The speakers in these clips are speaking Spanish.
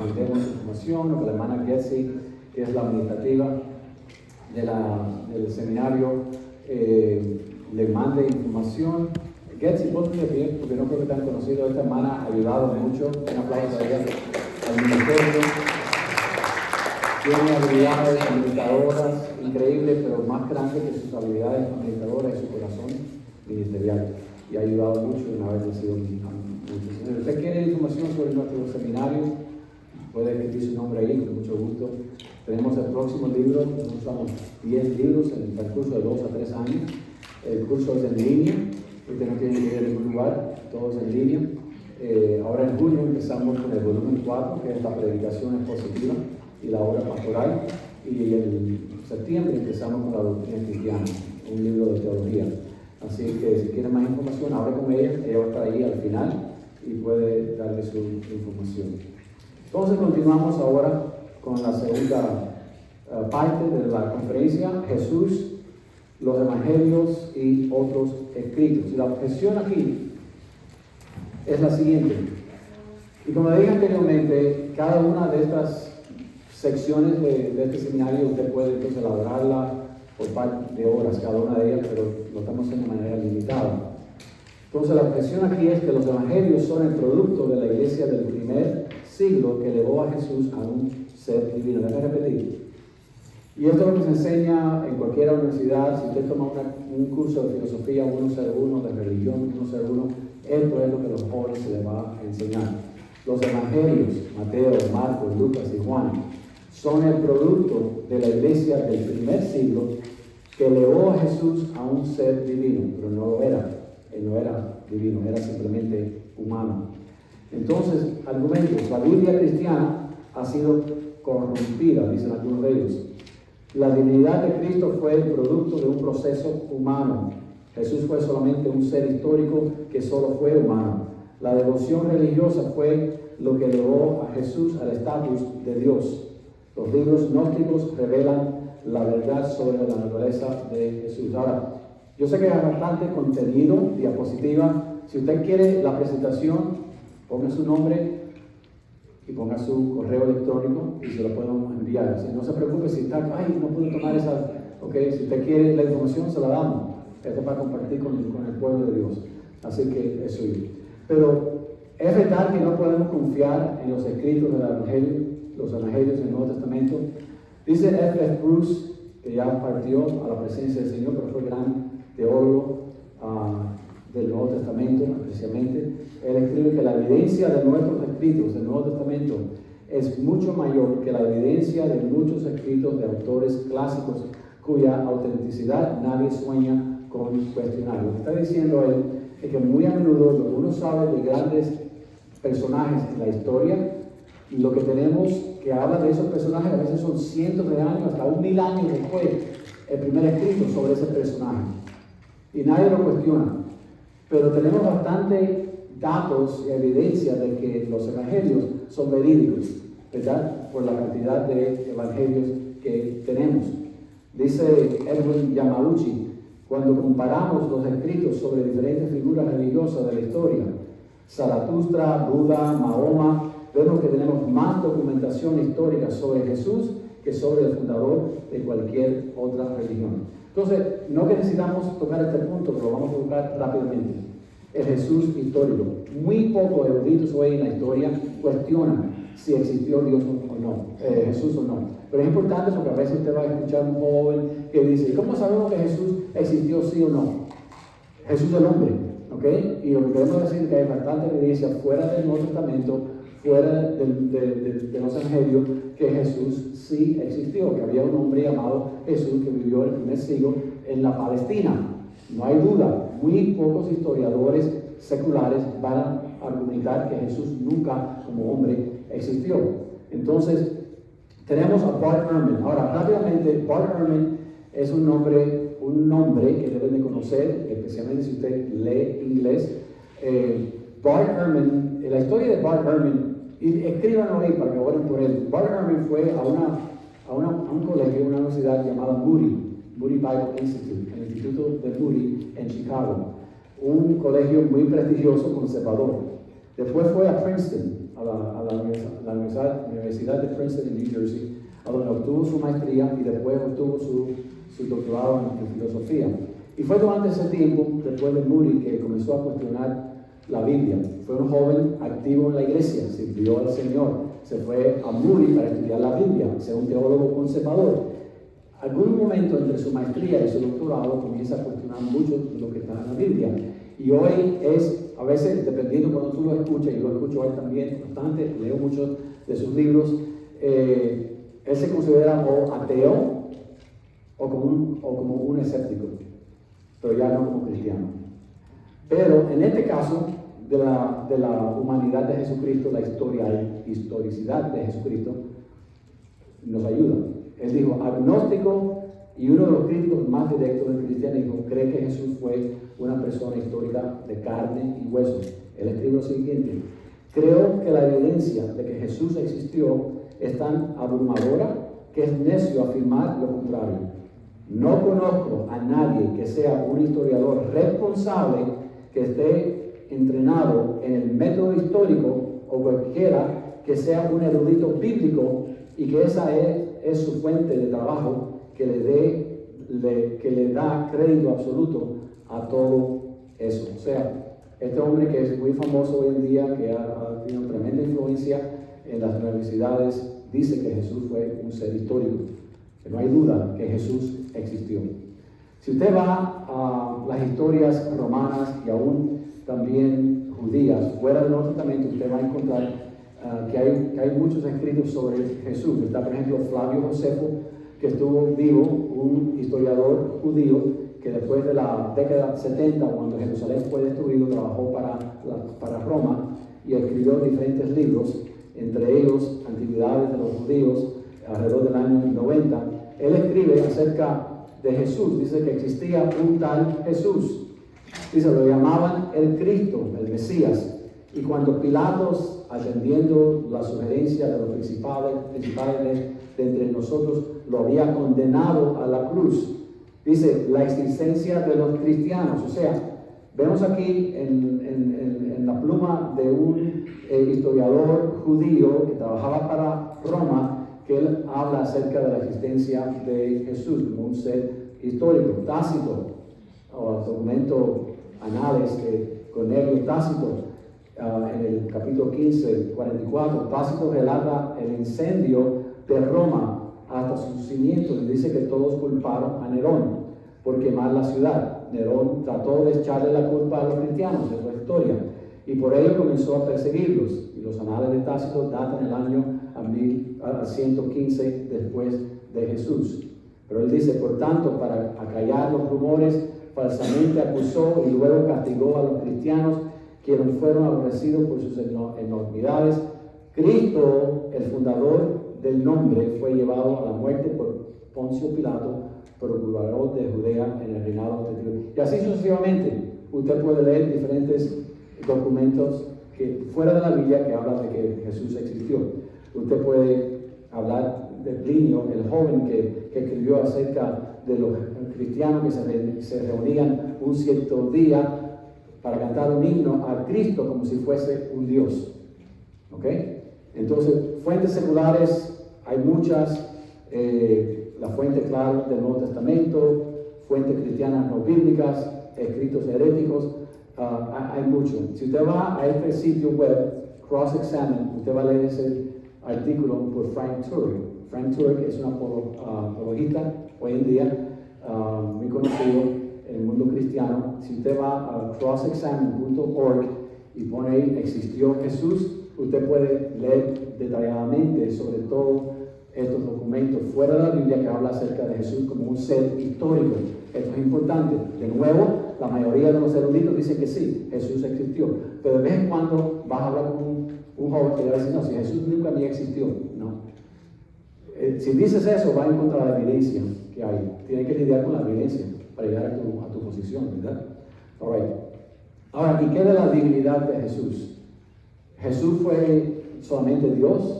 mandemos información, o que la hermana Getsi, que es la administrativa del seminario, le mande información. Getsi, ponte de pie, porque no creo que te han conocido. Esta hermana ha ayudado mucho. Un aplauso a ella, al ministerio. Tiene habilidades administradoras increíbles, pero más grandes que sus habilidades administradoras y su corazón ministerial. Y ha ayudado mucho en haber nacido mucho. Si usted quiere información sobre nuestro seminario, puede escribir su nombre ahí, con mucho gusto. Tenemos el próximo libro, nosotros usamos 10 libros en el transcurso de 2 a 3 años. El curso es en línea, usted no tiene que ir a ningún lugar, todo es en línea. Ahora en junio empezamos con el volumen 4, que es la predicación expositiva y la obra pastoral. Y en septiembre empezamos con la doctrina cristiana, un libro de teología. Así que si quieren más información, hable con ella va a estar ahí al final y puede darle su información. Entonces continuamos ahora con la segunda parte de la conferencia, Jesús, los evangelios y otros escritos. Y la objeción aquí es la siguiente. Y como dije anteriormente, cada una de estas secciones de este seminario usted puede entonces elaborarla por parte de horas, cada una de ellas, pero lo estamos haciendo de manera limitada. Entonces la objeción aquí es que los evangelios son el producto de la iglesia del primer siglo que elevó a Jesús a un ser divino. Déjame repetir. Y esto es lo que se enseña en cualquier universidad. Si usted toma un curso de filosofía 101, de religión 101, esto es lo que a los jóvenes se les va a enseñar. Los evangelios, Mateo, Marcos, Lucas y Juan, son el producto de la iglesia del primer siglo que elevó a Jesús a un ser divino, pero no lo era. Él no era divino, era simplemente humano. Entonces, argumentos, la Biblia cristiana ha sido corrompida, dicen algunos de ellos. La divinidad de Cristo fue el producto de un proceso humano. Jesús fue solamente un ser histórico que solo fue humano. La devoción religiosa fue lo que elevó a Jesús al estatus de Dios. Los libros gnósticos revelan la verdad sobre la naturaleza de Jesús. Ahora, yo sé que hay bastante contenido, diapositiva. Si usted quiere la presentación, ponga su nombre y ponga su correo electrónico y se lo podemos enviar. Si no se preocupe si está, no puedo tomar esa, si usted quiere la información, se la damos. Esto es para compartir con el pueblo de Dios. Así que es suyo. Pero es verdad que no podemos confiar en los escritos del Evangelio, los evangelios del Nuevo Testamento. Dice F.F. Bruce, que ya partió a la presencia del Señor, pero fue gran teólogo del Nuevo Testamento, especialmente. Él escribe que la evidencia de nuestros escritos del Nuevo Testamento es mucho mayor que la evidencia de muchos escritos de autores clásicos cuya autenticidad nadie sueña con cuestionar. Lo que está diciendo él es que muy a menudo lo que uno sabe de grandes personajes en la historia y lo que tenemos que habla de esos personajes a veces son cientos de años, hasta 1000 años después, el primer escrito sobre ese personaje. Y nadie lo cuestiona. Pero tenemos bastante datos y evidencia de que los evangelios son verídicos, ¿verdad? Por la cantidad de evangelios que tenemos. Dice Edwin Yamauchi, cuando comparamos los escritos sobre diferentes figuras religiosas de la historia, Zaratustra, Buda, Mahoma, vemos que tenemos más documentación histórica sobre Jesús que sobre el fundador de cualquier otra religión. Entonces, no que necesitamos tocar este punto, pero lo vamos a tocar rápidamente. El Jesús histórico. Muy pocos eruditos hoy en la historia cuestionan si existió Dios o no, Jesús o no. Pero es importante porque a veces usted va a escuchar a un joven que dice, ¿cómo sabemos que Jesús existió sí o no? Jesús es el hombre, ¿ok? Y lo que queremos decir es que hay bastante evidencia fuera del Nuevo Testamento, fuera de los evangelios, que Jesús sí existió, que había un hombre llamado Jesús que vivió en el primer siglo en la Palestina. No hay duda, muy pocos historiadores seculares van a argumentar que Jesús nunca como hombre existió. Entonces, tenemos a Bart Ehrman. Ahora, rápidamente, Bart Ehrman es un nombre que deben de conocer, especialmente si usted lee inglés. Bart Ehrman, la historia de Bart Ehrman, y escríbanlo ahí para que oren por él. Bart Ehrman fue a un colegio, una universidad llamada Moody Bible Institute, el Instituto de Moody en Chicago, un colegio muy prestigioso, conservador. Después fue a Princeton la Universidad de Princeton en New Jersey, a donde obtuvo su maestría y después obtuvo su doctorado en filosofía. Y fue durante ese tiempo, después de Moody, que comenzó a cuestionar la Biblia. Fue un joven activo en la iglesia, sirvió al Señor, se fue a Moody para estudiar la Biblia, ser un teólogo conservador. Algún momento entre su maestría y su doctorado comienza a cuestionar mucho de lo que está en la Biblia. Y hoy es, a veces, dependiendo cuando tú lo escuchas, y lo escucho hoy también bastante, leo muchos de sus libros, él se considera o ateo o como un escéptico, pero ya no como cristiano. Pero en este caso de la humanidad de Jesucristo, la historicidad de Jesucristo nos ayuda. Él dijo, agnóstico y uno de los críticos más directos del cristianismo, cree que Jesús fue una persona histórica de carne y hueso. Él escribe lo siguiente: creo que la evidencia de que Jesús existió es tan abrumadora que es necio afirmar lo contrario. No conozco a nadie que sea un historiador responsable que esté entrenado en el método histórico o cualquiera que sea un erudito bíblico y que esa es su fuente de trabajo que le da crédito absoluto a todo eso. O sea, este hombre que es muy famoso hoy en día, que ha tenido tremenda influencia en las universidades, dice que Jesús fue un ser histórico, que no hay duda que Jesús existió. Si usted va a las historias romanas y aún también judías, fuera del Nuevo Testamento, usted va a encontrar que hay muchos escritos sobre Jesús. Está, por ejemplo, Flavio Josefo, que estuvo vivo, un historiador judío, que después de la década 70, cuando Jerusalén fue destruido, trabajó para Roma y escribió diferentes libros, entre ellos Antigüedades de los Judíos, alrededor del año 90. Él escribe acerca de Jesús, dice que existía un tal Jesús. Dice, lo llamaban el Cristo, el Mesías. Y cuando Pilatos, atendiendo la sugerencia de los principales de entre nosotros, lo había condenado a la cruz, dice, la existencia de los cristianos. O sea, vemos aquí en la pluma de un historiador judío que trabajaba para Roma, que él habla acerca de la existencia de Jesús como un ser histórico. Tácito, o documento anales de Cornelio Tácito, en el capítulo 15, 44, Tácito relata el incendio de Roma hasta su cimiento, y dice que todos culparon a Nerón por quemar la ciudad. Nerón trató de echarle la culpa a los cristianos, es la historia, y por ello comenzó a perseguirlos. Y los anales de Tácito datan el año a 115 después de Jesús. Pero él dice, por tanto, para acallar los rumores, falsamente acusó y luego castigó a los cristianos, quienes fueron aborrecidos por sus enormidades. Cristo, el fundador del nombre, fue llevado a la muerte por Poncio Pilato, procurador de Judea en el reinado de Tiro. Y así sucesivamente, usted puede leer diferentes documentos que fuera de la Biblia que hablan de que Jesús existió. Usted puede hablar de Plinio, el joven que escribió acerca de los cristianos que se reunían un cierto día para cantar un himno a Cristo como si fuese un Dios. ¿Ok? Entonces, fuentes seculares, hay muchas. La fuente clara del Nuevo Testamento, fuentes cristianas no bíblicas, escritos heréticos, hay mucho. Si usted va a este sitio web, Cross Examine, usted va a leer ese artículo por Frank Turek. Frank Turek es un apologista hoy en día, muy conocido en el mundo cristiano. Si usted va a crossexamine.org y pone ahí existió Jesús, usted puede leer detalladamente sobre todo estos documentos fuera de la Biblia que habla acerca de Jesús como un ser histórico. Esto es importante. De nuevo, la mayoría de los eruditos dicen que sí, Jesús existió. Pero de vez en cuando vas a hablar con un joven que le va a decir, no, si Jesús nunca ni existió. No. Si dices eso, va en contra de la evidencia que hay. Tienes que lidiar con la evidencia para llegar a tu posición, ¿verdad? All right. Ahora, ¿y qué de la divinidad de Jesús? Jesús fue solamente Dios.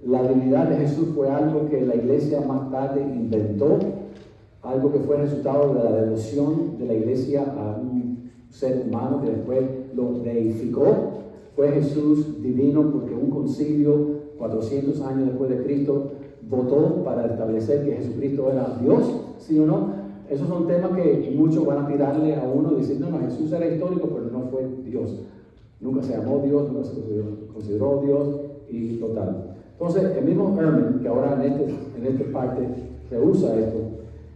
La divinidad de Jesús fue algo que la iglesia más tarde inventó, algo que fue resultado de la devoción de la iglesia a un ser humano que después lo deificó. ¿Fue Jesús divino porque un concilio 400 años después de Cristo votó para establecer que Jesucristo era Dios? ¿Sí o no? Esos son temas que muchos van a tirarle a uno diciendo, no, Jesús era histórico, pero no fue Dios. Nunca se llamó Dios, nunca se consideró Dios y total. Entonces, el mismo Ehrman, que ahora en esta parte se usa esto,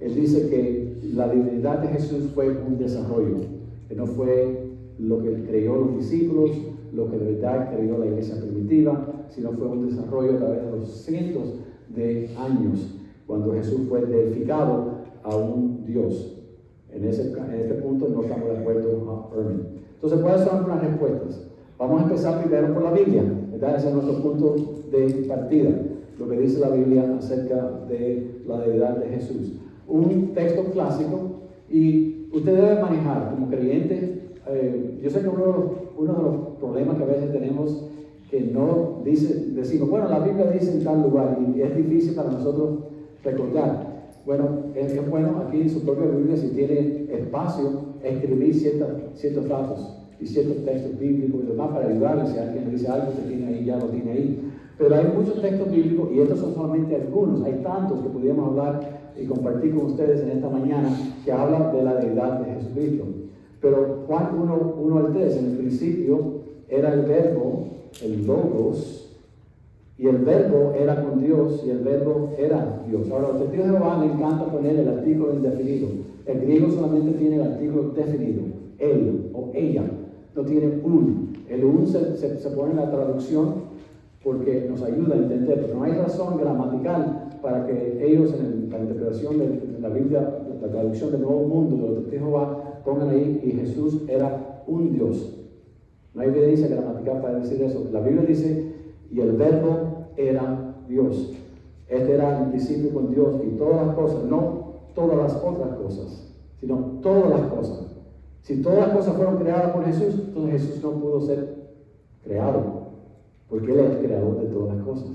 él dice que la divinidad de Jesús fue un desarrollo, que no fue lo que creyó los discípulos, lo que de verdad creyó la iglesia primitiva, sino fue un desarrollo a través de los cientos de años, cuando Jesús fue deificado a un Dios. En este punto no estamos de acuerdo a Ehrman. Entonces, ¿cuáles son algunas respuestas? Vamos a empezar primero por la Biblia, ¿verdad? Ese es nuestro punto de partida, lo que dice la Biblia acerca de la deidad de Jesús. Un texto clásico, y usted debe manejar como creyente. Yo sé que uno de los problemas que a veces tenemos, que no decimos, bueno, la Biblia dice en tal lugar, y es difícil para nosotros recordar. Bueno, es bueno aquí en su propia Biblia, si tiene espacio, escribir ciertos datos y ciertos textos bíblicos y demás para ayudarle. Si alguien le dice algo que tiene ahí, ya lo tiene ahí. Pero hay muchos textos bíblicos, y estos son solamente algunos. Hay tantos que pudiéramos hablar y compartir con ustedes en esta mañana, que hablan de la deidad de Jesucristo. Pero Juan 1:3, en el principio era el verbo, el logos, y el verbo era con Dios, y el verbo era Dios. Ahora, a los testigos de Jehová les encanta poner el artículo indefinido. El griego solamente tiene el artículo definido, él o ella, no tiene un. El un se pone en la traducción porque nos ayuda a entender, pero no hay razón gramatical para que ellos en la interpretación de la Biblia, la traducción del Nuevo Mundo, de los testigos de Jehová, pongan ahí y Jesús era un Dios. No hay evidencia gramatical para decir eso. La Biblia dice, y el verbo era Dios. Este era el principio con Dios, y todas las cosas, no todas las otras cosas, sino todas las cosas. Si todas las cosas fueron creadas por Jesús, entonces Jesús no pudo ser creado, porque Él es el creador de todas las cosas.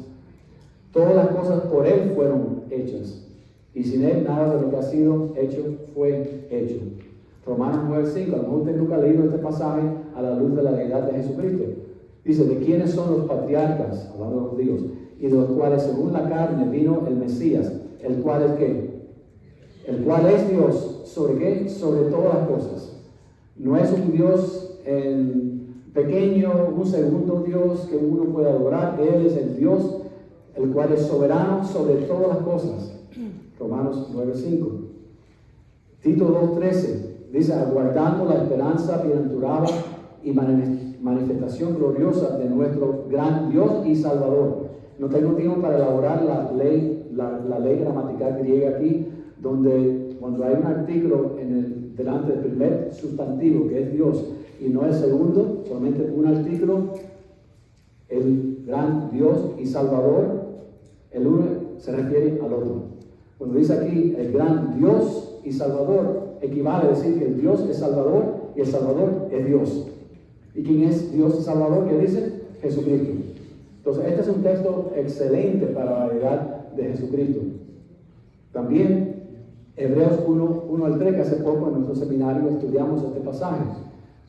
Todas las cosas por Él fueron hechas, y sin Él nada de lo que ha sido hecho fue hecho. Romanos 9:5, a lo mejor usted nunca ha leído este pasaje a la luz de la deidad de Jesucristo. Dice, ¿de quiénes son los patriarcas? Hablando de los judíos, y de los cuales según la carne vino el Mesías, el cual es ¿qué? El cual es Dios, ¿sobre qué? Sobre todas las cosas. No es un Dios pequeño, un segundo Dios que uno puede adorar. Él es el Dios, el cual es soberano sobre todas las cosas. Romanos 9:5. Tito 2:13 dice, aguardando la esperanza bienaventurada y manifestación gloriosa de nuestro gran Dios y Salvador. No tengo tiempo para elaborar la ley gramatical griega aquí, donde cuando hay un artículo delante del primer sustantivo, que es Dios, y no el segundo, solamente un artículo, el gran Dios y Salvador, el uno se refiere al otro. Cuando dice aquí el gran Dios y Salvador, equivale a decir que el Dios es Salvador y el Salvador es Dios. ¿Y quién es Dios y Salvador? ¿Qué dice? Jesucristo. Entonces, este es un texto excelente para la deidad de Jesucristo. También, Hebreos 1:3, que hace poco en nuestro seminario estudiamos este pasaje.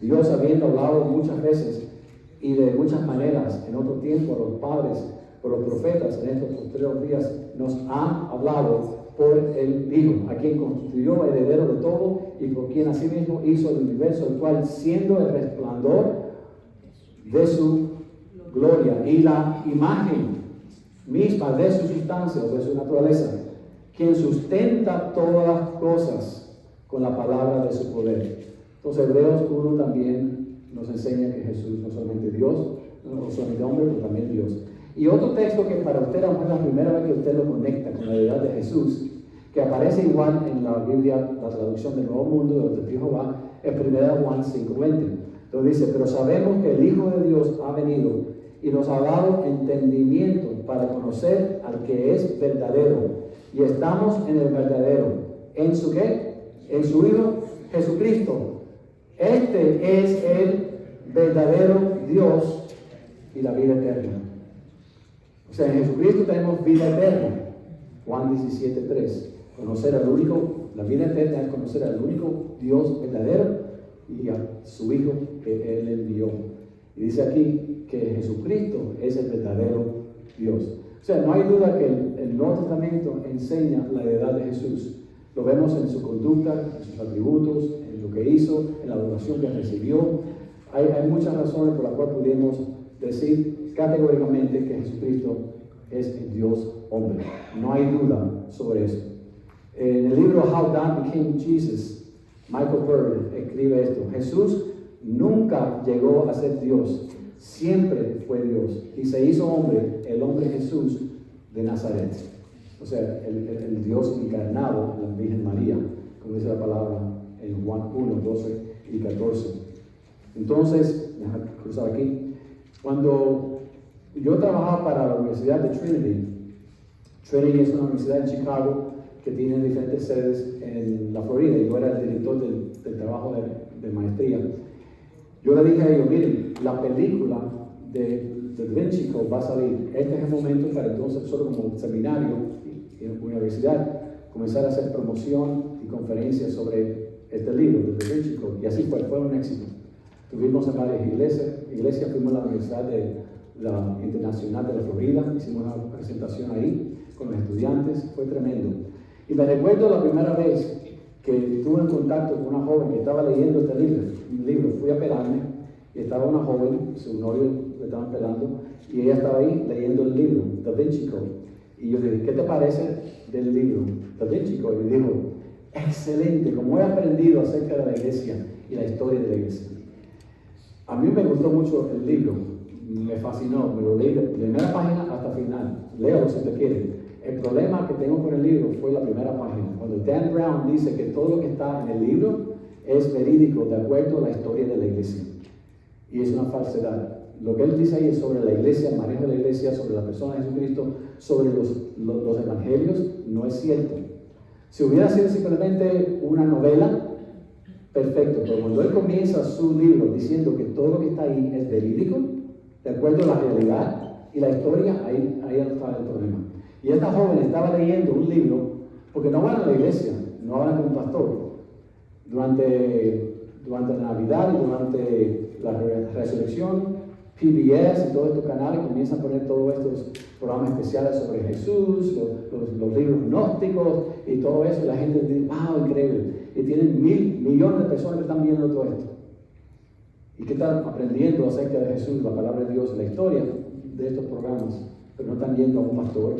Dios, habiendo hablado muchas veces y de muchas maneras en otro tiempo a los padres, por los profetas, en estos posteriores días, nos ha hablado por el Hijo, a quien constituyó heredero de todo y por quien asimismo hizo el universo, el cual, siendo el resplandor de su gloria y la imagen misma de su sustancia o de su naturaleza, quien sustenta todas las cosas con la palabra de su poder. Entonces, Hebreos 1 también nos enseña que Jesús no solamente Dios, no solamente hombre, pero también Dios. Y otro texto que para usted, a lo mejor la primera vez que usted lo conecta con la deidad de Jesús, que aparece igual en la Biblia, la traducción del Nuevo Mundo de los testigos de Jehová, es 1 Juan 5:20. Entonces dice, pero sabemos que el Hijo de Dios ha venido y nos ha dado entendimiento para conocer al que es verdadero. Y estamos en el verdadero. ¿En su qué? En su Hijo Jesucristo. Este es el verdadero Dios y la vida eterna. O sea, en Jesucristo tenemos vida eterna. Juan 17:3. Conocer al único, la vida eterna es conocer al único Dios verdadero y a su Hijo que Él envió. Y dice aquí que Jesucristo es el verdadero Dios. O sea, no hay duda que el Nuevo Testamento enseña la deidad de Jesús. Lo vemos en su conducta, en sus atributos, en lo que hizo, en la adoración que recibió. Hay muchas razones por las cuales podemos decir categóricamente que Jesucristo es el Dios hombre. No hay duda sobre eso. En el libro How God Became Jesus, Michael Bird escribe esto: Jesús nunca llegó a ser Dios, siempre fue Dios y se hizo hombre, el hombre Jesús de Nazaret. O sea, el Dios encarnado, la Virgen María, como dice la palabra en Juan 1, 12 y 14. Entonces, déjame cruzar aquí. Cuando yo trabajaba para la Universidad de Trinity, Trinity es una universidad en Chicago que tiene diferentes sedes en la Florida, y yo era el director del trabajo de maestría. Yo le dije a ellos: miren, la película de Da Vinci Code va a salir. Este es el momento para entonces nosotros como seminario y universidad comenzar a hacer promoción y conferencias sobre este libro de Da Vinci Code. Y así fue un éxito. Estuvimos en varias iglesias, fuimos a la Universidad Internacional de la Florida, hicimos una presentación ahí con los estudiantes, fue tremendo. Y me recuerdo la primera vez que tuve en contacto con una joven que estaba leyendo este libro. Fui a pelarme y estaba una joven, su novio le estaban pelando, y ella estaba ahí leyendo el libro, Da Vinci Code. Y yo le dije: ¿qué te parece del libro Da Vinci Code? Y dijo: excelente, como he aprendido acerca de la iglesia y la historia de la iglesia. A mí me gustó mucho el libro, me fascinó, me lo leí de primera página hasta final. Léalo si te quiere. El problema que tengo con el libro fue la primera página. Cuando Dan Brown dice que todo lo que está en el libro es verídico de acuerdo a la historia de la iglesia. Y es una falsedad. Lo que él dice ahí es sobre la iglesia, el manejo de la iglesia, sobre la persona de Jesucristo, sobre los evangelios, no es cierto. Si hubiera sido simplemente una novela, perfecto, pero cuando él comienza su libro diciendo que todo lo que está ahí es verídico, de acuerdo a la realidad y la historia, ahí está el problema. Y esta joven estaba leyendo un libro, porque no van a la iglesia, no van con un pastor. Durante la Navidad y durante la resurrección, PBS y todos estos canales comienzan a poner todos estos programas especiales sobre Jesús, los libros gnósticos y todo eso, y la gente dice: wow, increíble. Y tienen millones de personas que están viendo todo esto. Y que están aprendiendo acerca de Jesús, la palabra de Dios, la historia de estos programas, pero no están yendo a un pastor,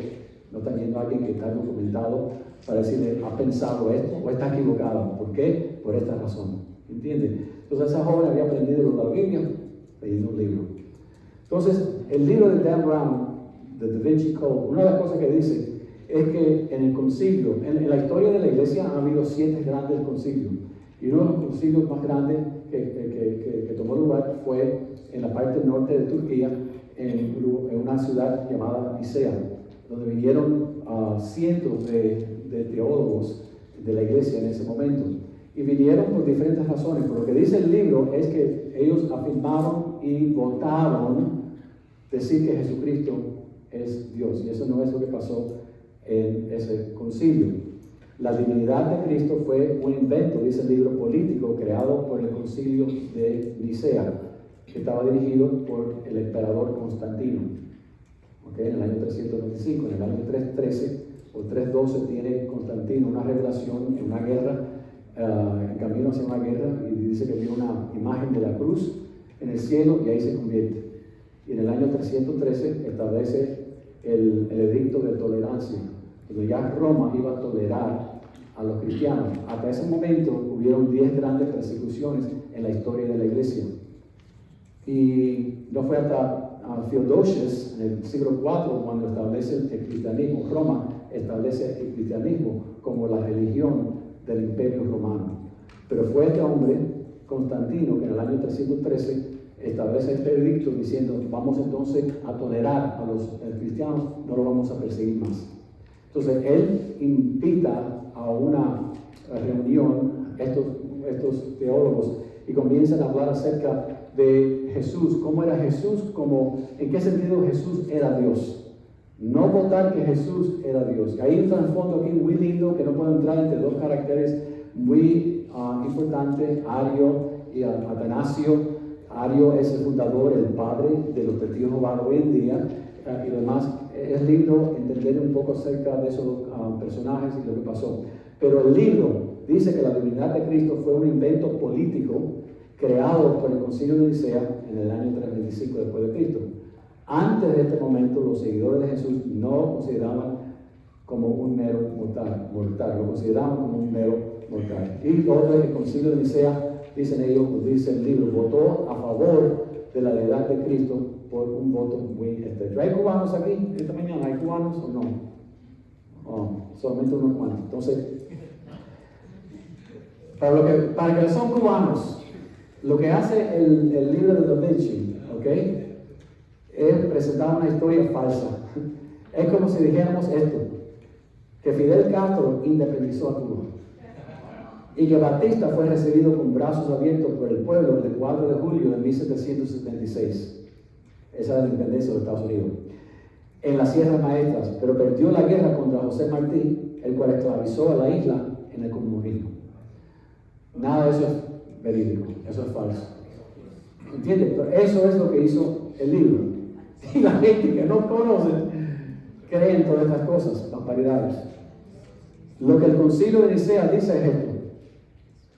no están yendo a alguien que está documentado para decirle: ha pensado esto o está equivocado. ¿Por qué? Por esta razón. ¿Entiendes? Entonces esa joven había aprendido la Biblia leyendo un libro. Entonces, el libro de Dan Brown, de Da Vinci Code, una de las cosas que dice es que en el concilio, en la historia de la iglesia ha habido 7 grandes concilios. Y uno de los concilios más grandes que tomó lugar fue en la parte norte de Turquía, en una ciudad llamada Nicea, donde vinieron cientos de teólogos de la iglesia en ese momento. Y vinieron por diferentes razones. Pero lo que dice el libro es que ellos afirmaron y votaron decir que Jesucristo es Dios. Y eso no es lo que pasó en ese concilio. La divinidad de Cristo fue un invento, dice el libro, político creado por el concilio de Nicea, que estaba dirigido por el emperador Constantino. En el año 325, en el año 313 o 312 tiene Constantino una revelación en una guerra, en camino hacia una guerra, y dice que vio una imagen de la cruz en el cielo y ahí se convierte. Y en el año 313 establece el edicto de tolerancia, donde ya Roma iba a tolerar a los cristianos. Hasta ese momento hubieron 10 grandes persecuciones en la historia de la iglesia. Y no fue hasta Theodosius, en el siglo IV, cuando establece el cristianismo. Roma establece el cristianismo como la religión del Imperio Romano. Pero fue este hombre, Constantino, que en el año 313 establece este edicto diciendo: vamos entonces a tolerar a los cristianos, no los vamos a perseguir más. Entonces él invita a una reunión estos teólogos y comienzan a hablar acerca de Jesús, cómo era Jesús, en qué sentido Jesús era Dios. No votar que Jesús era Dios. Hay un trasfondo aquí muy lindo que no puedo entrar entre dos caracteres muy importantes, Ario y Atanasio. Ario es el fundador, el padre de los testigos de Jehová hoy en día, y además es lindo entender un poco acerca de esos personajes y lo que pasó. Pero el libro dice que la divinidad de Cristo fue un invento político creado por el Concilio de Nicea en el año 325 después de Cristo. Antes de este momento, los seguidores de Jesús no consideraban como un mero mortal, lo consideraban como un mero mortal. Y todo el Concilio de Nicea, dicen ellos, dice el libro, votó a favor de la deidad de Cristo por un voto muy estrecho. ¿Hay cubanos aquí esta mañana? ¿Hay cubanos o no? Oh, solamente unos cuantos. Entonces, para que son cubanos, lo que hace el libro de Da Vinci, ¿ok?, es presentar una historia falsa. Es como si dijéramos esto, que Fidel Castro independizó a Cuba y que Batista fue recibido con brazos abiertos por el pueblo el 4 de julio de 1776. Esa es la independencia de Estados Unidos. En las Sierras Maestras, pero perdió la guerra contra José Martí, el cual esclavizó a la isla en el comunismo. Nada de eso es verídico, eso es falso. ¿Entiendes? Pero eso es lo que hizo el libro. Y la gente que no conoce cree en todas estas cosas, barbaridades. Lo que el Concilio de Nicea dice es esto: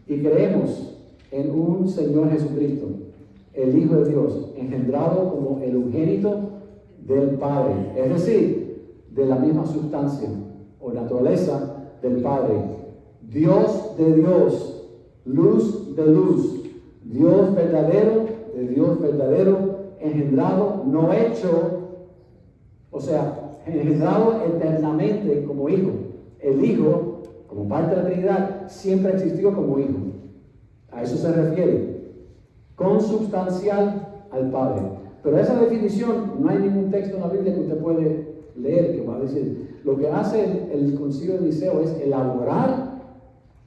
y creemos en un Señor Jesucristo, el Hijo de Dios, engendrado como el unigénito del Padre, es decir, de la misma sustancia o naturaleza del Padre, Dios de Dios, luz de luz, Dios verdadero de Dios verdadero, engendrado, no hecho, o sea, engendrado eternamente como Hijo. El Hijo, como parte de la Trinidad, siempre existió como Hijo. A eso se refiere. Consubstancial al Padre. Pero esa definición, no hay ningún texto en la Biblia que usted puede leer que va a decir. Lo que hace el Concilio de Niceo es elaborar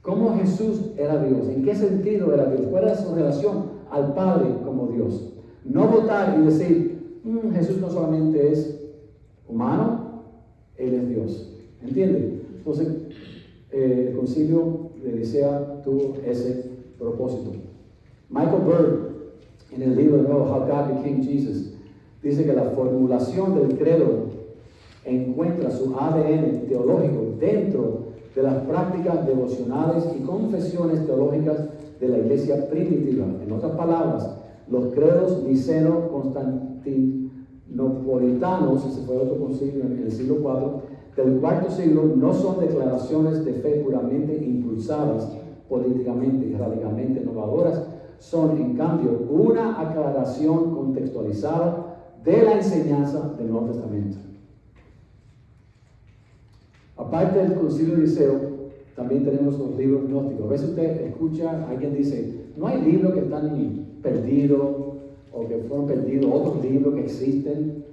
cómo Jesús era Dios, en qué sentido era Dios, cuál era su relación al Padre como Dios. No votar y decir, Jesús no solamente es humano, Él es Dios. ¿Entiende? Entonces, el Concilio de Nicea tuvo ese propósito. Michael Bird, en el libro nuevo How God Became Jesus, dice que la formulación del credo encuentra su ADN teológico dentro de las prácticas devocionales y confesiones teológicas de la iglesia primitiva. En otras palabras, los credos niceno-constantinopolitanos, ese fue otro concilio en el siglo IV, del cuarto siglo, no son declaraciones de fe puramente impulsadas políticamente y radicalmente innovadoras, son en cambio una aclaración contextualizada de la enseñanza del Nuevo Testamento. Aparte del Concilio de Niceo, también tenemos los libros gnósticos. A veces usted escucha, alguien dice, no hay libros que están perdidos o que fueron perdidos, otros libros que existen.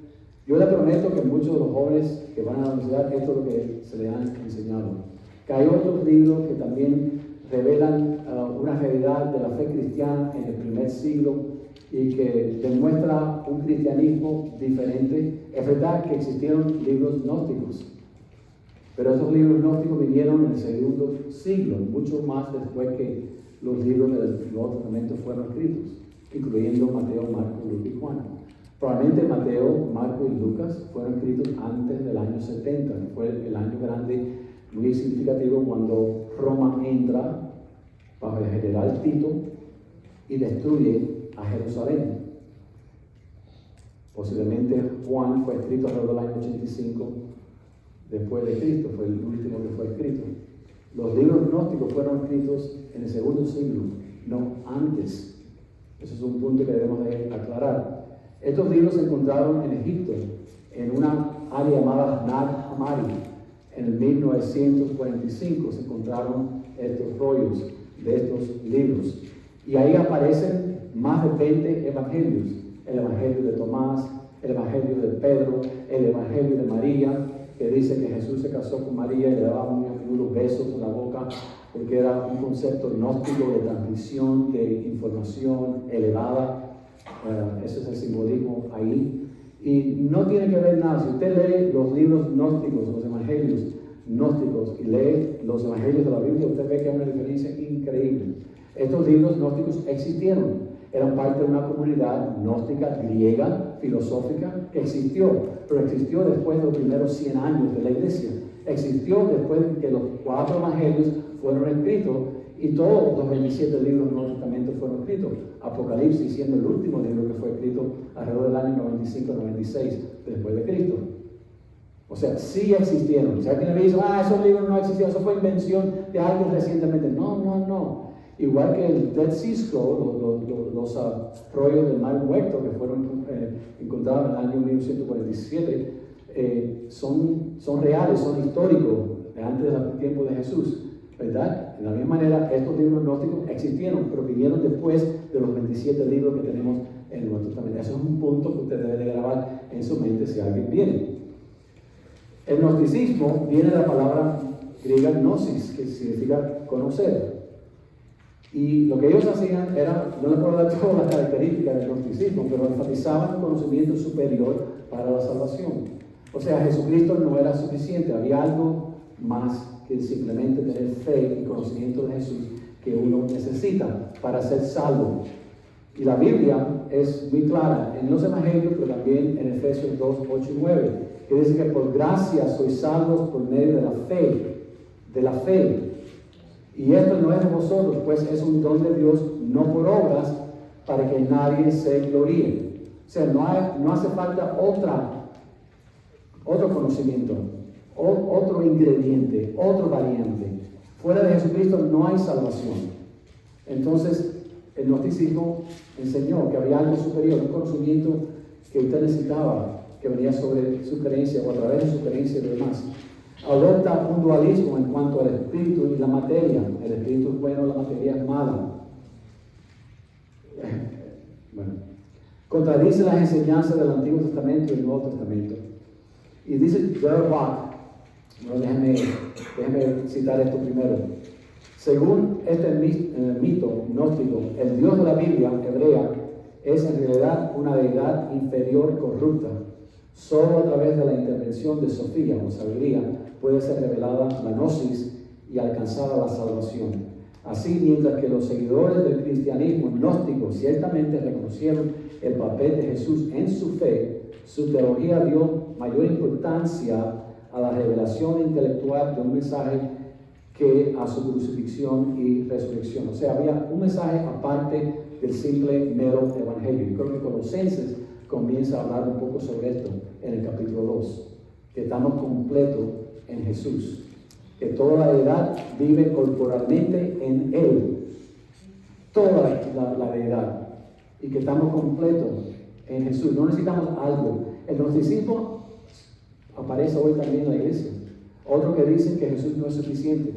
Yo le prometo que muchos de los jóvenes que van a la universidad, esto es lo que se les han enseñado. Que hay otros libros que también revelan una realidad de la fe cristiana en el primer siglo y que demuestra un cristianismo diferente. Es verdad que existieron libros gnósticos, pero esos libros gnósticos vinieron en el segundo siglo, mucho más después que los libros del Nuevo Testamento fueron escritos, incluyendo Mateo, Marco, Lucas y Juan. Probablemente Mateo, Marco y Lucas fueron escritos antes del año 70, que fue el año grande, muy significativo, cuando Roma entra bajo el general Tito y destruye a Jerusalén. Posiblemente Juan fue escrito alrededor del año 85 después de Cristo, fue el último que fue escrito. Los libros gnósticos fueron escritos en el segundo siglo, no antes. Ese es un punto que debemos de aclarar. Estos libros se encontraron en Egipto, en una área llamada Nag Hammadi. En el 1945 se encontraron estos rollos de estos libros. Y ahí aparecen más de 20 evangelios. El evangelio de Tomás, el evangelio de Pedro, el evangelio de María, que dice que Jesús se casó con María y le daba muy a menudo besos en la boca, porque era un concepto gnóstico de transmisión de información elevada. Ese es el simbolismo ahí. Y no tiene que ver nada. Si usted lee los libros gnósticos, los evangelios gnósticos, y lee los evangelios de la Biblia, usted ve que hay una diferencia increíble. Estos libros gnósticos existieron. eran parte de una comunidad gnóstica griega, filosófica, que existió, pero existió después de los primeros 100 años de la iglesia. Existió después de que los 4 evangelios fueron escritos y todos los 27 libros del Nuevo Testamento fueron escritos. Apocalipsis siendo el último libro que fue escrito alrededor del año 95-96 después de Cristo. O sea, sí existieron. Si alguien me dice, esos libros no existían, eso fue invención de alguien recientemente. No. Igual que el Dead Sea Scroll, los rollos del Mar Muerto que fueron encontrados en el año 1947, son reales, son históricos, de antes del tiempo de Jesús, ¿verdad? De la misma manera, estos libros gnósticos existieron, pero vinieron después de los 27 libros que tenemos en el Nuevo Testamento. Eso es un punto que usted debe de grabar en su mente si alguien viene. El gnosticismo viene de la palabra griega gnosis, que significa conocer. Y lo que ellos hacían era, no les puedo dar todas las características del gnosticismo, pero enfatizaban un conocimiento superior para la salvación. O sea, Jesucristo no era suficiente, había algo más que simplemente tener fe y conocimiento de Jesús que uno necesita para ser salvo. Y la Biblia es muy clara en los evangelios, pero también en Efesios 2, 8 y 9, que dice que por gracia sois salvos por medio de la fe. Y esto no es de vosotros, pues es un don de Dios, no por obras, para que nadie se gloríe. O sea, no hace falta otro conocimiento, otro ingrediente, otro variante. Fuera de Jesucristo no hay salvación. Entonces, el gnosticismo enseñó que había algo superior, un conocimiento que usted necesitaba, que venía sobre su creencia o a través de su creencia y lo demás. Adopta un dualismo en cuanto al espíritu y la materia. El espíritu es bueno, la materia es mala. Bueno, contradice las enseñanzas del Antiguo Testamento y el Nuevo Testamento. Y dice Jared Bach, bueno, déjeme citar esto primero. Según este mito gnóstico, el Dios de la Biblia hebrea es en realidad una deidad inferior corrupta. Solo a través de la intervención de Sofía o sabiduría puede ser revelada la gnosis y alcanzada la salvación. Así, mientras que los seguidores del cristianismo gnóstico ciertamente reconocieron el papel de Jesús en su fe, su teología dio mayor importancia a la revelación intelectual de un mensaje que a su crucifixión y resurrección. O sea, había un mensaje aparte del simple mero evangelio. Y creo que Colosenses comienza a hablar un poco sobre esto en el capítulo 2, que estamos completos en Jesús, que toda la deidad vive corporalmente en Él, toda la deidad, y que estamos completos en Jesús. No necesitamos algo. El gnosticismo aparece hoy también en la iglesia. Otros que dicen que Jesús no es suficiente,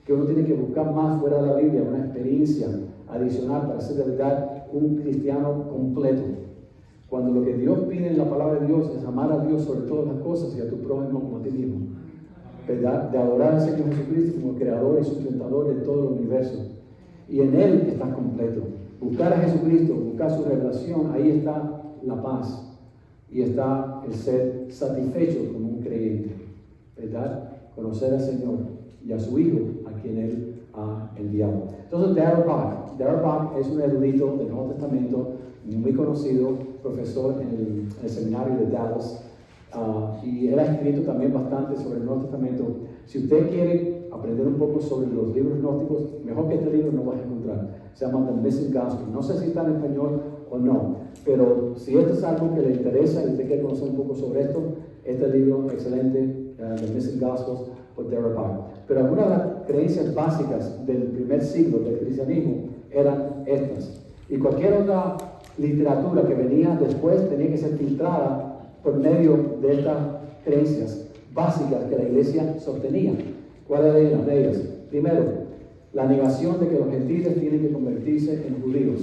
que uno tiene que buscar más fuera de la Biblia, una experiencia adicional para ser de verdad un cristiano completo. Cuando lo que Dios pide en la palabra de Dios es amar a Dios sobre todas las cosas y a tu prójimo como a ti mismo, ¿verdad? De adorar al Señor Jesucristo como creador y sustentador de todo el universo. Y en Él estás completo. Buscar a Jesucristo, buscar su revelación, ahí está la paz. Y está el ser satisfecho como un creyente, ¿verdad? Conocer al Señor y a su Hijo, a quien Él ha enviado. Entonces, Darrell Bach es un erudito del Nuevo Testamento, muy conocido, profesor en el seminario de Dallas, y él ha escrito también bastante sobre el Nuevo Testamento. Si usted quiere aprender un poco sobre los libros gnósticos, mejor que este libro no vas a encontrar. Se llama The Missing Gospel. No sé si está en español o no, pero si esto es algo que le interesa y usted quiere conocer un poco sobre esto, este libro excelente, The Missing Gospels, por Darrell Bach. Pero algunas de las creencias básicas del primer siglo del cristianismo eran estas. Y cualquier otra literatura que venía después tenía que ser filtrada por medio de estas creencias básicas que la iglesia sostenía. ¿Cuáles eran de ellas? Primero, la negación de que los gentiles tienen que convertirse en judíos.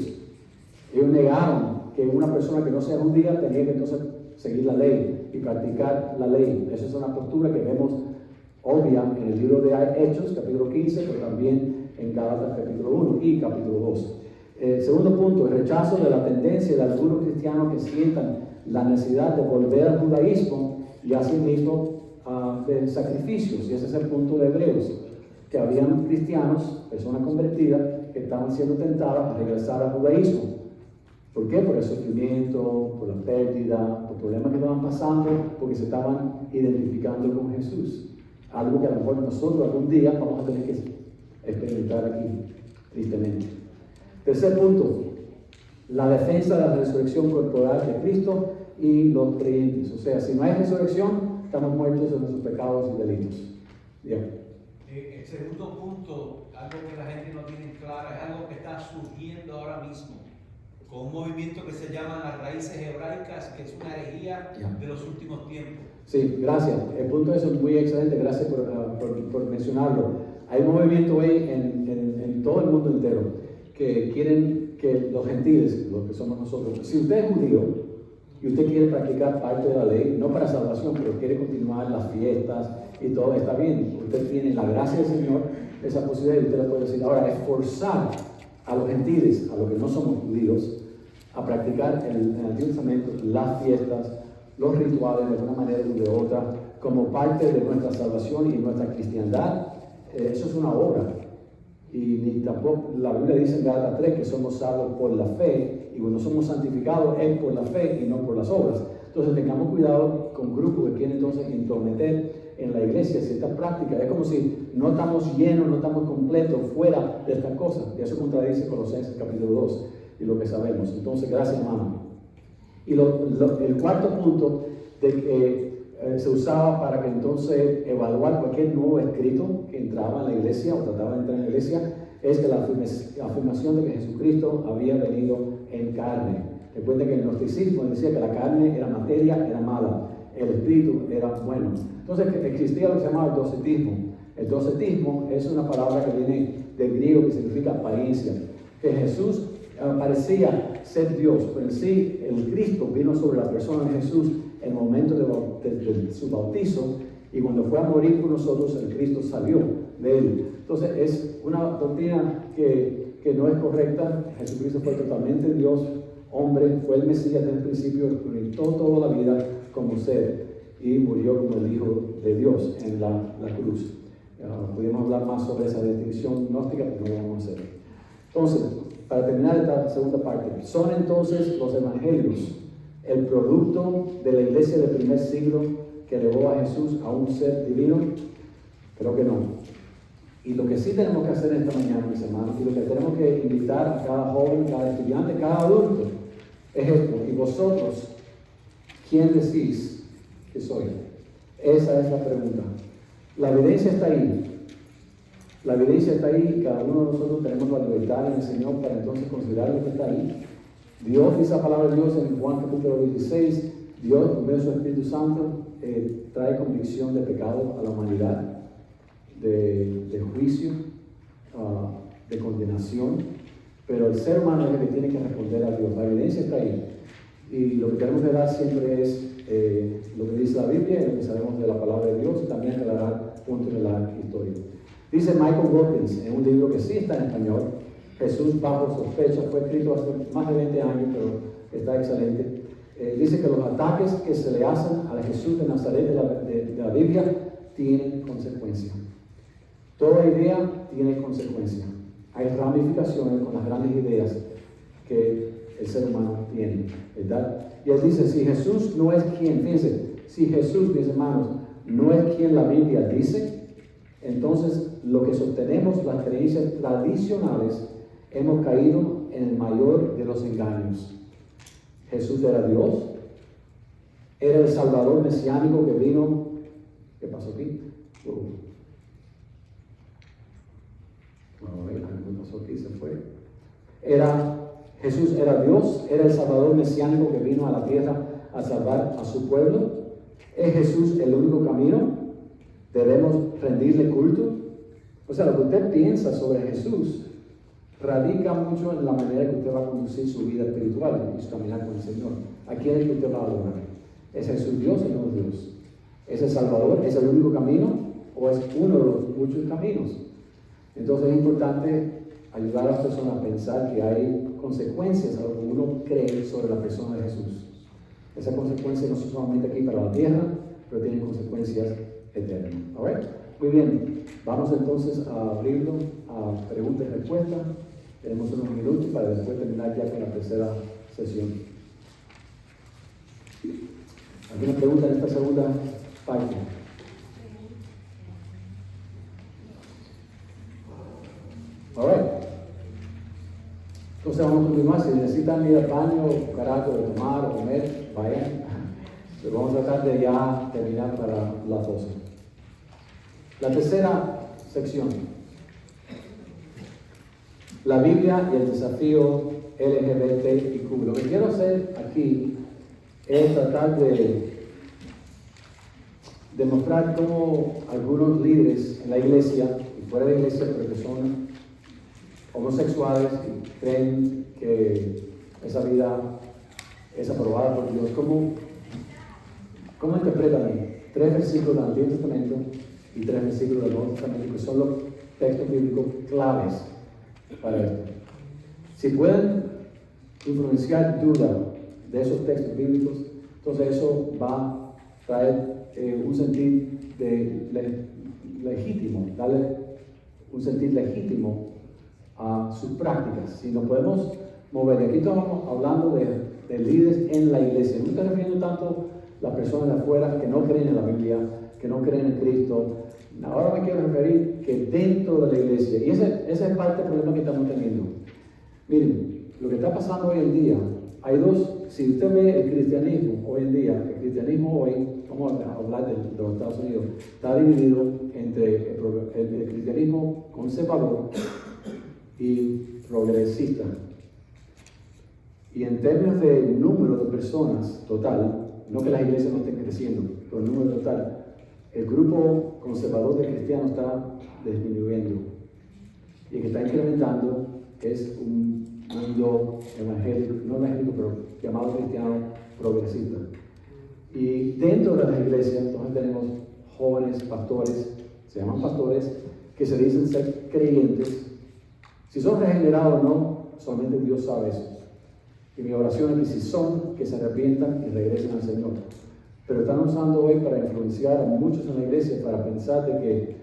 Ellos negaron que una persona que no sea judía tenía que entonces seguir la ley y practicar la ley. Esa es una postura que vemos obvia en el libro de Hechos, capítulo 15, pero también en Gálatas, capítulo 1 y capítulo 2. Segundo punto, el rechazo de la tendencia de algunos cristianos que sientan la necesidad de volver al judaísmo y asimismo de sacrificios. Y ese es el punto de Hebreos, que habían cristianos, personas convertidas, que estaban siendo tentadas a regresar al judaísmo. ¿Por qué? Por el sufrimiento, por la pérdida, por problemas que estaban pasando, porque se estaban identificando con Jesús. Algo que a lo mejor nosotros algún día vamos a tener que experimentar aquí, tristemente. Tercer punto, la defensa de la resurrección corporal de Cristo y los creyentes. O sea, si no hay resurrección, estamos muertos en nuestros pecados y delitos. Bien. El segundo punto, algo que la gente no tiene clara, es algo que está surgiendo ahora mismo, con un movimiento que se llama las raíces hebraicas, que es una herejía de los últimos tiempos. Sí, gracias. El punto de eso es muy excelente, gracias por mencionarlo. Hay un movimiento hoy en todo el mundo entero que quieren que los gentiles, los que somos nosotros, si usted es judío y usted quiere practicar parte de la ley, no para salvación, pero quiere continuar las fiestas y todo, está bien. Usted tiene la gracia del Señor, esa posibilidad, y usted le puede decir. Ahora, es forzar a los gentiles, a los que no somos judíos, a practicar en el Antiguo Testamento las fiestas, los rituales de una manera o de otra, como parte de nuestra salvación y nuestra cristiandad. Eso es una obra. Y ni tampoco, la Biblia dice en Gálatas 3 que somos salvos por la fe, y cuando somos santificados es por la fe y no por las obras. Entonces tengamos cuidado con grupos que quieren entonces intrometer en la iglesia ciertas prácticas. Es como si no estamos llenos, no estamos completos fuera de estas cosas. Y eso contradice Colosenses capítulo 2 y lo que sabemos. Entonces, gracias, hermano. Y el cuarto punto de que se usaba para que entonces evaluar cualquier nuevo escrito que entraba en la iglesia o trataba de entrar en la iglesia es que la afirmación de que Jesucristo había venido en carne. Recuerden que el gnosticismo decía que la carne era materia, era mala, el espíritu era bueno. Entonces existía lo que se llamaba el docetismo. El docetismo es una palabra que viene del griego que significa apariencia, que Jesús parecía ser Dios, pero en sí el Cristo vino sobre la persona de Jesús en el momento de su bautizo, y cuando fue a morir por nosotros, el Cristo salió de él. Entonces es una doctrina que no es correcta. Jesucristo fue totalmente Dios, hombre, fue el Mesías desde el principio, experimentó toda la vida como ser y murió como el Hijo de Dios en la cruz. Pudimos hablar más sobre esa distinción gnóstica, pero no lo vamos a hacer. Entonces, para terminar esta segunda parte, ¿son entonces los evangelios el producto de la iglesia del primer siglo que elevó a Jesús a un ser divino? Creo que no. Y lo que sí tenemos que hacer esta mañana, mis hermanos, y lo que tenemos que invitar a cada joven, cada estudiante, cada adulto, es esto: ¿y vosotros quién decís que soy? Esa es la pregunta. La evidencia está ahí. La evidencia está ahí y cada uno de nosotros tenemos la libertad en el Señor para entonces considerar lo que está ahí. Dios, dice la palabra de Dios en Juan capítulo 16, Dios, por medio de su Espíritu Santo, trae convicción de pecado a la humanidad, de juicio, de condenación, pero el ser humano es el que tiene que responder a Dios. La evidencia está ahí. Y lo que tenemos que dar siempre es lo que dice la Biblia y lo que sabemos de la palabra de Dios, y también aclarar puntos de la historia. Dice Michael Wilkins en un libro que sí está en español, Jesús bajo sospecha, fue escrito hace más de 20 años, pero está excelente. Dice que los ataques que se le hacen a Jesús de Nazaret de la Biblia tienen consecuencias. Toda idea tiene consecuencias. Hay ramificaciones con las grandes ideas que el ser humano tiene, ¿verdad? Y él dice, si Jesús no es quien, fíjense, si Jesús, mis hermanos, no es quien la Biblia dice, entonces lo que sostenemos, las creencias tradicionales, hemos caído en el mayor de los engaños. Jesús era Dios, era el Salvador mesiánico que vino. ¿Qué pasó aquí? ¿Qué pasó aquí? Se fue. Jesús era Dios, era el Salvador mesiánico que vino a la tierra a salvar a su pueblo. ¿Es Jesús el único camino? ¿Debemos rendirle culto? O sea, lo que usted piensa sobre Jesús radica mucho en la manera que usted va a conducir su vida espiritual y su caminar con el Señor. ¿A quién es que usted va a adorar? ¿Es Jesús Dios o no es Dios? ¿Es el Salvador? ¿Es el único camino? ¿O es uno de los muchos caminos? Entonces es importante ayudar a las personas a pensar que hay consecuencias a lo que uno cree sobre la persona de Jesús. Esas consecuencias no son solamente aquí para la tierra, pero tienen consecuencias eternas. ¿Alright? Muy bien, vamos entonces a abrirlo a preguntas y respuestas. Tenemos unos minutos para después terminar ya con la tercera sesión. ¿Alguna pregunta en esta segunda parte? Alright. Entonces vamos a continuar. Si necesitan ir al baño, carajo, de tomar o comer, vayan. Pero vamos a tratar de ya terminar para las 12. La tercera sección. La Biblia y el desafío LGBTIQ. Lo que quiero hacer aquí es tratar de demostrar cómo algunos líderes en la iglesia y fuera de la iglesia, pero que son homosexuales y creen que esa vida es aprobada por Dios. ¿Cómo interpretan 3 versículos del Antiguo Testamento y 3 versículos del Nuevo Testamento, que son los textos bíblicos claves para esto? Si pueden influenciar duda de esos textos bíblicos, entonces eso va a traer un sentido legítimo, darle un sentido legítimo a sus prácticas. Si nos podemos mover, y aquí estamos hablando de líderes en la iglesia, no estoy refiriendo tanto a las personas de afuera que no creen en la Biblia, que no creen en Cristo. Ahora me quiero referir que dentro de la iglesia, y ese es parte del problema que estamos teniendo. Miren, lo que está pasando hoy en día, hay dos. Si usted ve el cristianismo hoy en día, el cristianismo hoy, vamos a hablar de los Estados Unidos, está dividido entre el cristianismo conservador y progresista. Y en términos de número de personas total, no que las iglesias no estén creciendo, pero el número total, el grupo conservador de cristianos está disminuyendo. Y el que está incrementando es un mundo evangélico, no evangélico, pero llamado cristiano progresista. Y dentro de las iglesias, entonces tenemos jóvenes pastores, se llaman pastores, que se dicen ser creyentes. Si son regenerados o no, solamente Dios sabe eso. Y mi oración es que si son, que se arrepientan y regresen al Señor. Pero están usando hoy para influenciar a muchos en la iglesia para pensar de que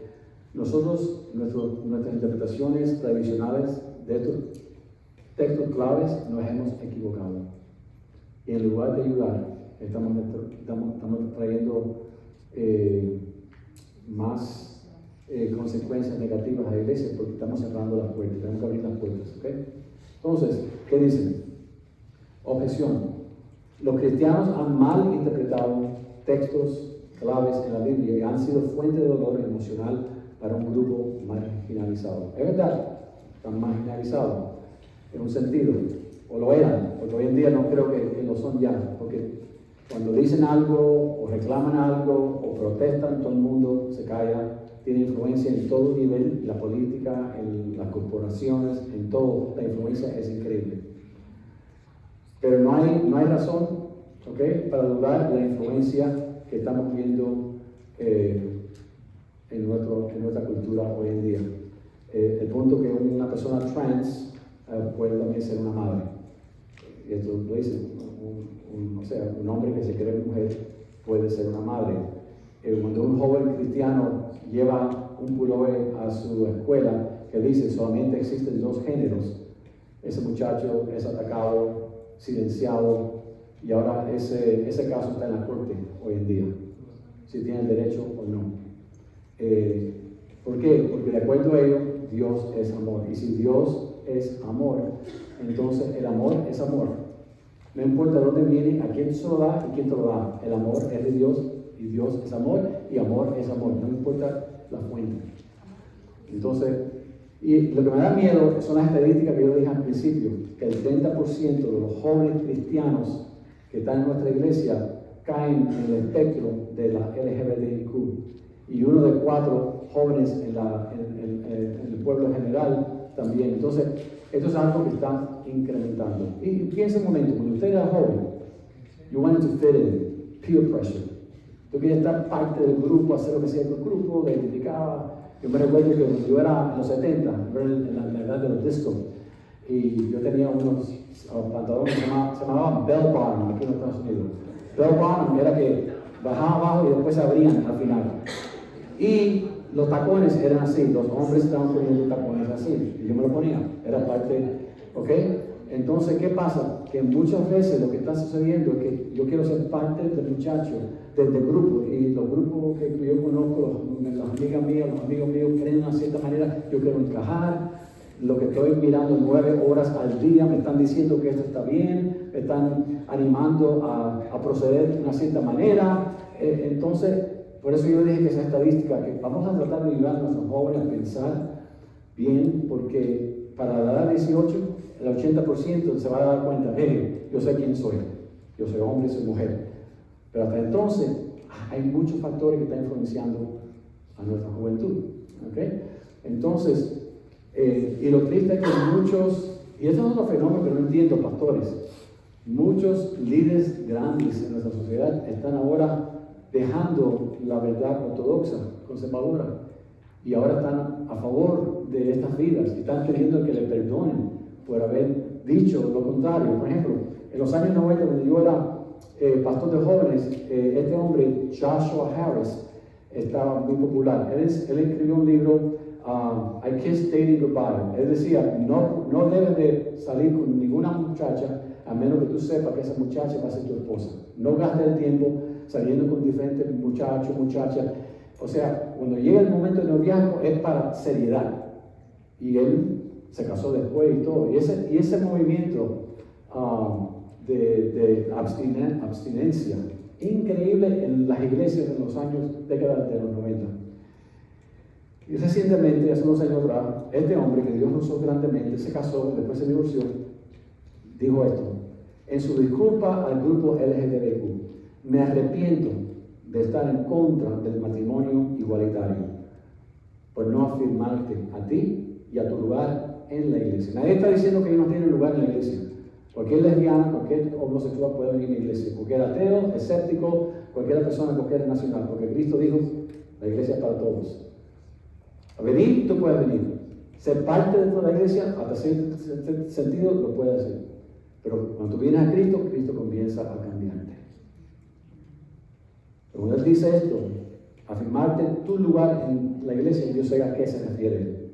nosotros, nuestras interpretaciones tradicionales de estos textos claves, nos hemos equivocado. Y en lugar de ayudar, estamos trayendo más consecuencias negativas a la iglesia porque estamos cerrando las puertas, tenemos que abrir las puertas. ¿Okay? Entonces, ¿qué dicen? Objeción. Los cristianos han mal interpretado textos claves en la Biblia y han sido fuente de dolor emocional para un grupo marginalizado. Es verdad, están marginalizados en un sentido, o lo eran, porque hoy en día no creo que lo son ya, porque cuando dicen algo, o reclaman algo, o protestan, todo el mundo se calla, tiene influencia en todo nivel, la política, en las corporaciones, en todo, la influencia es increíble. Pero no hay razón, ¿okay?, para dudar de la influencia que estamos viendo en nuestra cultura hoy en día. El punto que una persona trans puede también ser una madre. Y esto lo dice, un hombre que se cree mujer puede ser una madre. Cuando un joven cristiano lleva un pullover a su escuela que dice solamente existen 2 géneros, ese muchacho es atacado, silenciado, y ahora ese caso está en la corte hoy en día, si tiene el derecho o no. ¿Por qué? Porque de acuerdo a ello, Dios es amor. Y si Dios es amor, entonces el amor es amor. No importa dónde viene, a quién se lo da y quién te lo da. El amor es de Dios y Dios es amor y amor es amor. No importa la fuente. Entonces, y lo que me da miedo son las estadísticas que yo dije al principio, que el 30% de los jóvenes cristianos que están en nuestra iglesia caen en el espectro de la LGBTIQ. Y 1 de 4 jóvenes en el pueblo general también. Entonces, esto es algo que está incrementando. Y piensa un momento, cuando usted era joven, you wanted to fit in, peer pressure. Tú querías estar parte del grupo, hacer lo que sea del grupo, te identificaba. Yo me recuerdo que cuando yo era en los 70, en la edad de los discos, y yo tenía unos pantalones que se llamaban bell bottom aquí en los Estados Unidos. Bell bottom era que bajaban abajo y después se abrían al final. Y los tacones eran así, los hombres estaban poniendo tacones así, y yo me lo ponía, era parte, ¿ok? Entonces, ¿qué pasa? que muchas veces lo que está sucediendo es que yo quiero ser parte del muchacho, del grupo, y los grupos que yo conozco, las amigas mías, los amigos míos creen de una cierta manera, yo quiero encajar. Lo que estoy mirando 9 horas al día me están diciendo que esto está bien, me están animando a proceder de una cierta manera. Entonces, por eso yo dije que esa estadística, que vamos a tratar de ayudar a nuestros jóvenes a pensar bien, porque para la edad de 18, el 80% se va a dar cuenta, hey, yo sé quién soy, yo soy hombre, soy mujer. Pero hasta entonces, hay muchos factores que están influenciando a nuestra juventud. ¿Okay? Entonces, y lo triste es que muchos, y eso es otro fenómeno que no entiendo, pastores, muchos líderes grandes en nuestra sociedad están ahora dejando la verdad ortodoxa, conservadora, y ahora están a favor de estas vidas, y están queriendo que le perdonen por haber dicho lo contrario. Por ejemplo, en los años 90, cuando yo era pastor de jóvenes, este hombre, Joshua Harris, estaba muy popular. Él escribió un libro, I Kissed Dating Goodbye. Él decía, no debes de salir con ninguna muchacha a menos que tú sepas que esa muchacha va a ser tu esposa. No gastes el tiempo saliendo con diferentes muchachos, muchachas. O sea, cuando llega el momento del noviazgo es para seriedad. Y él se casó después y todo. Y ese movimiento de abstinencia increíble en las iglesias en los años, décadas de los 90. Y recientemente, hace unos años atrás, este hombre que Dios usó grandemente, se casó, después se divorció, dijo esto, en su disculpa al grupo LGTBQ, me arrepiento de estar en contra del matrimonio igualitario, por no afirmarte a ti y a tu lugar en la iglesia. Nadie está diciendo que ellos no tienen lugar en la iglesia. Cualquier lesbiana, cualquier homosexual puede venir a la iglesia, cualquier ateo, escéptico, cualquier persona, cualquier nacional, porque Cristo dijo, la iglesia es para todos. A venir, tú puedes venir. Ser parte de toda la iglesia, hasta cierto sentido, lo puedes hacer. Pero cuando tú vienes a Cristo, Cristo comienza a cambiarte. Pero cuando Él dice esto, afirmarte tu lugar en la iglesia, yo sé a qué se refiere.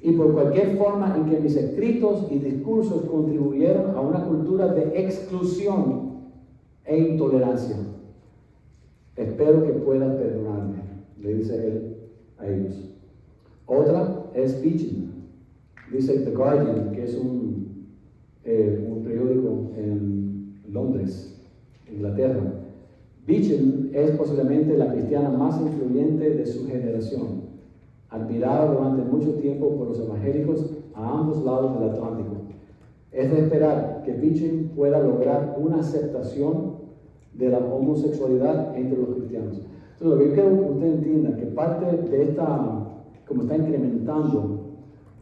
Y por cualquier forma en que mis escritos y discursos contribuyeron a una cultura de exclusión e intolerancia, espero que puedas perdonarme, le dice Él a ellos. Otra es Beecham. Dice The Guardian, que es un periódico en Londres, Inglaterra. Beecham es posiblemente la cristiana más influyente de su generación, admirada durante mucho tiempo por los evangélicos a ambos lados del Atlántico. Es de esperar que Beecham pueda lograr una aceptación de la homosexualidad entre los cristianos. Entonces, lo que yo quiero que usted entienda, que parte de esta, como está incrementando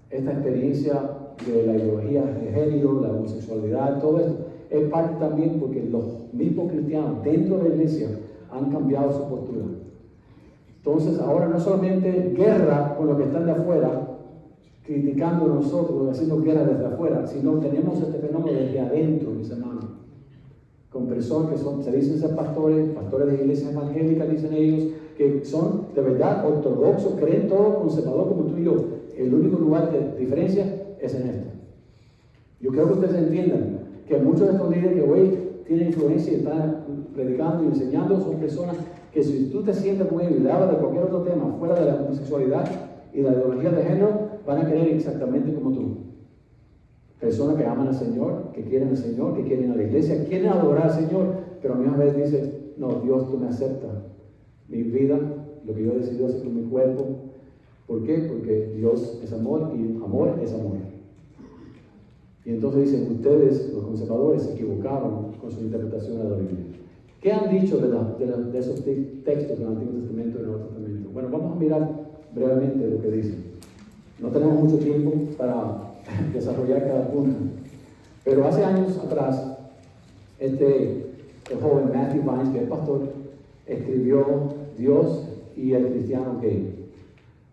esta experiencia de la ideología de género, la homosexualidad, todo esto, es parte también porque los mismos cristianos dentro de la iglesia han cambiado su postura. Entonces, ahora no solamente guerra con los que están de afuera, criticando a nosotros, haciendo guerra desde afuera, sino tenemos este fenómeno desde adentro, mis hermanos, con personas que se dicen ser pastores de iglesias evangélicas, dicen ellos, que son de verdad ortodoxos, creen todo conservador como tú y yo. El único lugar de diferencia es en esto. Yo creo que ustedes entiendan que muchos de estos líderes que hoy tienen influencia y están predicando y enseñando son personas que si tú te sientes con ellos y le hablas de cualquier otro tema fuera de la homosexualidad y la ideología de género, van a querer exactamente como tú. Personas que aman al Señor, que quieren al Señor, que quieren a la iglesia, quieren adorar al Señor, pero a misma vez dicen, no, Dios, tú me aceptas mi vida, lo que yo he decidido hacer con mi cuerpo. ¿Por qué? Porque Dios es amor y amor es amor. Y entonces dicen, ustedes, los conservadores, se equivocaron con su interpretación de la Biblia. ¿Qué han dicho de esos textos del Antiguo Testamento y del Nuevo Testamento? Bueno, vamos a mirar brevemente lo que dicen. No tenemos mucho tiempo para desarrollar cada punto. Pero hace años atrás, el joven Matthew Vines, que es pastor, escribió Dios y el cristiano gay.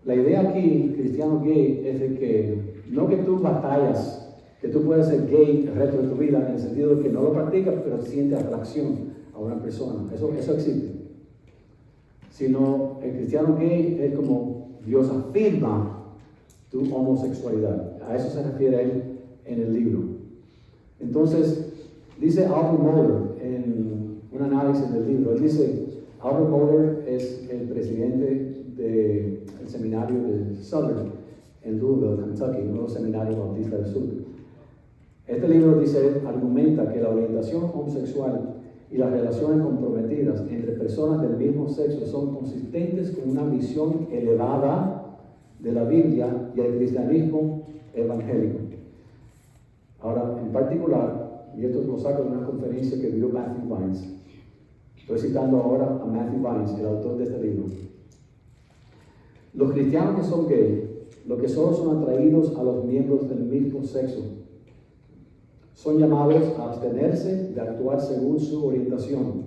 La idea aquí, cristiano gay, es de que no que tú batallas, que tú puedes ser gay el resto de tu vida, en el sentido de que no lo practicas, pero sientes atracción a una persona. Eso existe. Sino el cristiano gay es como Dios afirma tu homosexualidad. A eso se refiere él en el libro. Entonces, dice Albert Mohler en un análisis del libro, él dice, Albert Mohler es el presidente del seminario de Southern en Louisville, Kentucky, uno de los seminarios bautistas del sur. Este libro dice, argumenta que la orientación homosexual y las relaciones comprometidas entre personas del mismo sexo son consistentes con una visión elevada de la Biblia y el cristianismo evangélico. Ahora, en particular, y esto lo saco de una conferencia que dio Matthew Vines, estoy citando ahora a Matthew Vines, el autor de este libro. Los cristianos que son gay, los que solo son atraídos a los miembros del mismo sexo, son llamados a abstenerse de actuar según su orientación,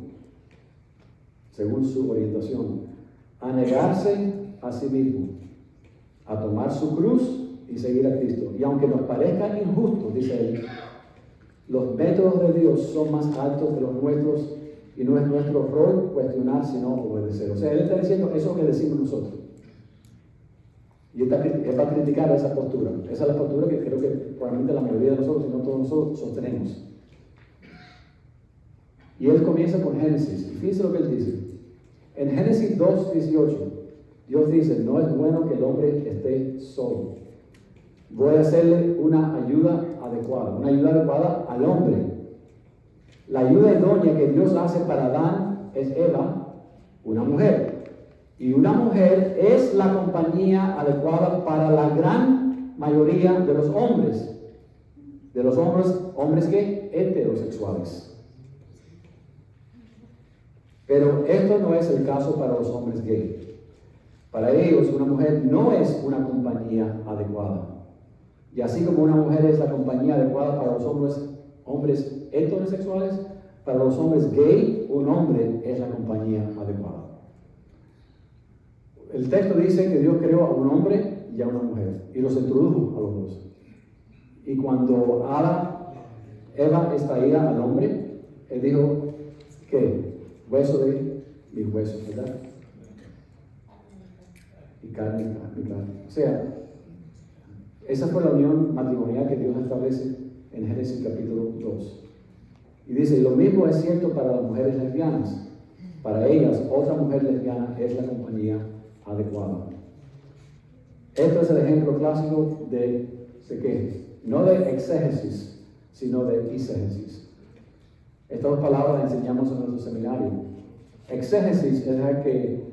a negarse a sí mismo, a tomar su cruz y seguir a Cristo. Y aunque nos parezca injusto, dice él, los métodos de Dios son más altos que los nuestros y no es nuestro rol cuestionar sino obedecer. O sea, él está diciendo eso que decimos nosotros. Y él va a criticar esa postura. Esa es la postura que creo que probablemente la mayoría de nosotros, si no todos nosotros, sostenemos. Y él comienza con Génesis. Y fíjense lo que él dice. En Génesis 2:18, Dios dice, no es bueno que el hombre esté solo. Voy a hacerle una ayuda adecuada al hombre. La ayuda idónea que Dios hace para Adán es Eva, una mujer. Y una mujer es la compañía adecuada para la gran mayoría de los hombres. De los hombres que heterosexuales. Pero esto no es el caso para los hombres gay. Para ellos, una mujer no es una compañía adecuada. Y así como una mujer es la compañía adecuada para los hombres heterosexuales, para los hombres gay, un hombre es la compañía adecuada. El texto dice que Dios creó a un hombre y a una mujer y los introdujo a los dos. Y cuando Eva extraía al hombre, él dijo, ¿qué? Hueso de mis huesos, ¿verdad? Y carne, mi carne. O sea, esa fue la unión matrimonial que Dios establece en Génesis capítulo 2. Y dice, lo mismo es cierto para las mujeres lesbianas. Para ellas, otra mujer lesbiana es la compañía adecuada. Esto es el ejemplo clásico de qué? No de exégesis, sino de eisegesis. Estas dos palabras las enseñamos en nuestro seminario. Exégesis es dejar que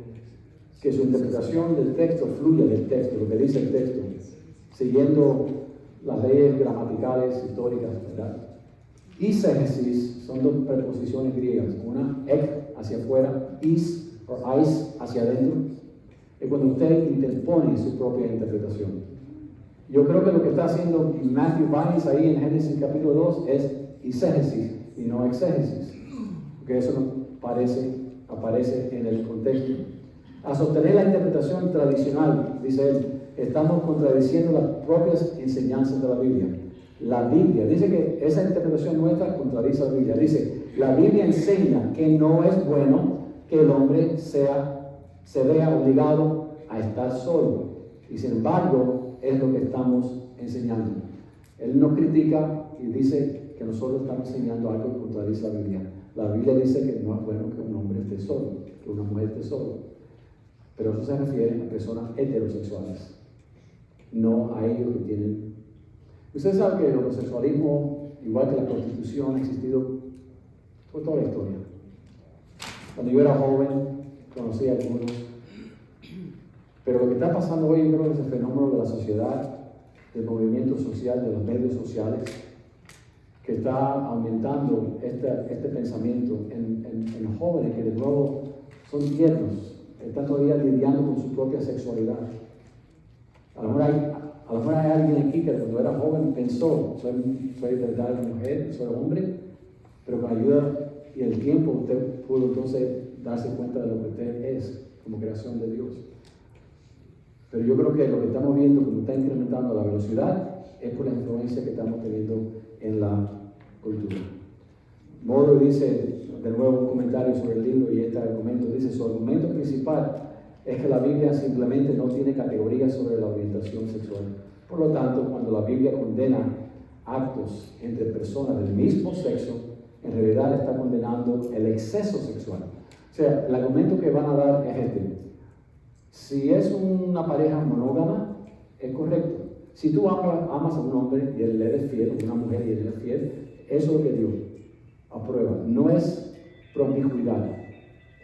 su interpretación del texto fluya del texto, lo que dice el texto, siguiendo las leyes gramaticales, históricas, ¿verdad? Eisegesis son dos preposiciones griegas, una ek hacia afuera, is o eis hacia adentro. Es cuando usted interpone su propia interpretación. Yo creo que lo que está haciendo Matthew Vines ahí en Génesis capítulo 2 es eisegesis y no exégesis, porque eso no aparece en el contexto. A sostener la interpretación tradicional, dice él, estamos contradiciendo las propias enseñanzas de la Biblia. La Biblia, dice que esa interpretación nuestra contradice a la Biblia. Dice, la Biblia enseña que no es bueno que el hombre se vea obligado a estar solo. Y sin embargo, es lo que estamos enseñando. Él nos critica y dice que nosotros estamos enseñando algo que contradice la Biblia. La Biblia dice que no es bueno que un hombre esté solo, que una mujer esté solo. Pero eso se refiere a personas heterosexuales, no a ellos que tienen. Ustedes saben que el homosexualismo, igual que la prostitución, ha existido por toda la historia. Cuando yo era joven, conocí a algunos. Pero lo que está pasando hoy, yo creo que es el fenómeno de la sociedad, del movimiento social, de los medios sociales, que está aumentando este pensamiento en los jóvenes que de nuevo son tiernos, están todavía lidiando con su propia sexualidad. A lo mejor hay alguien aquí que cuando era joven pensó, soy verdad mujer, soy hombre, pero con la ayuda y el tiempo usted pudo entonces darse cuenta de lo que usted es como creación de Dios. Pero yo creo que lo que estamos viendo, como está incrementando la velocidad, es por la influencia que estamos teniendo en la cultura. Moore dice, de nuevo un comentario sobre el libro y este argumento, dice, su argumento principal es que la Biblia simplemente no tiene categorías sobre la orientación sexual. Por lo tanto, cuando la Biblia condena actos entre personas del mismo sexo, en realidad está condenando el exceso sexual. O sea, el argumento que van a dar es este. Si es una pareja monógama, es correcto. Si tú amas a un hombre y él le es fiel, o una mujer y él le es fiel, eso es lo que Dios aprueba. No es promiscuidad.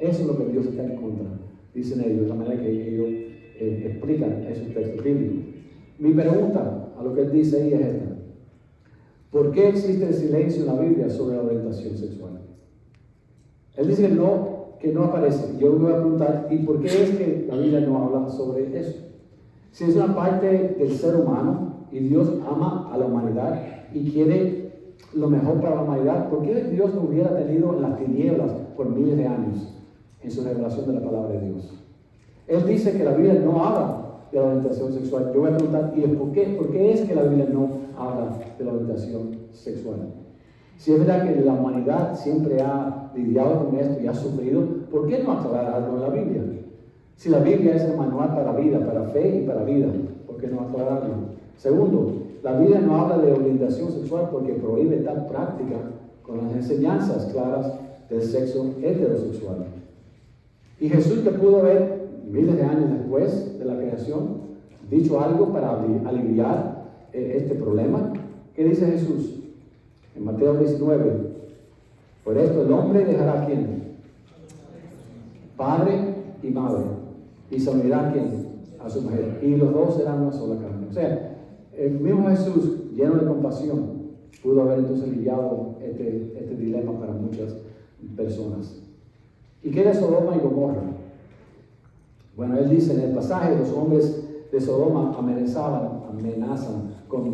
Eso es lo que Dios está en contra. Dicen ellos, de la manera que ellos explican esos textos bíblicos. Mi pregunta a lo que él dice ahí es esta. ¿Por qué existe el silencio en la Biblia sobre la orientación sexual? Él dice que no aparece. Yo voy a preguntar, ¿y por qué es que la Biblia no habla sobre eso? Si es una parte del ser humano y Dios ama a la humanidad y quiere lo mejor para la humanidad, ¿por qué Dios no hubiera tenido en las tinieblas por miles de años en su revelación de la palabra de Dios? Él dice que la Biblia no habla de la orientación sexual. Yo voy a preguntar, ¿y por qué es que la Biblia no habla de la orientación sexual? Si es verdad que la humanidad siempre ha lidiado con esto y ha sufrido, ¿por qué no aclararlo en la Biblia? Si la Biblia es el manual para vida, para fe y para vida, ¿por qué no aclararlo? Segundo, la Biblia no habla de orientación sexual porque prohíbe tal práctica con las enseñanzas claras del sexo heterosexual. Y Jesús, que pudo haber miles de años después de la creación dicho algo para aliviar este problema, ¿qué dice Jesús? En Mateo 19, por esto el hombre dejará a ¿quién? Padre y madre, y se unirá a ¿quién? A su mujer, y los dos serán una sola carne. O sea, el mismo Jesús, lleno de compasión, pudo haber entonces aliviado este dilema para muchas personas. ¿Y qué de Sodoma y Gomorra? Bueno, él dice en el pasaje, los hombres de Sodoma amenazan con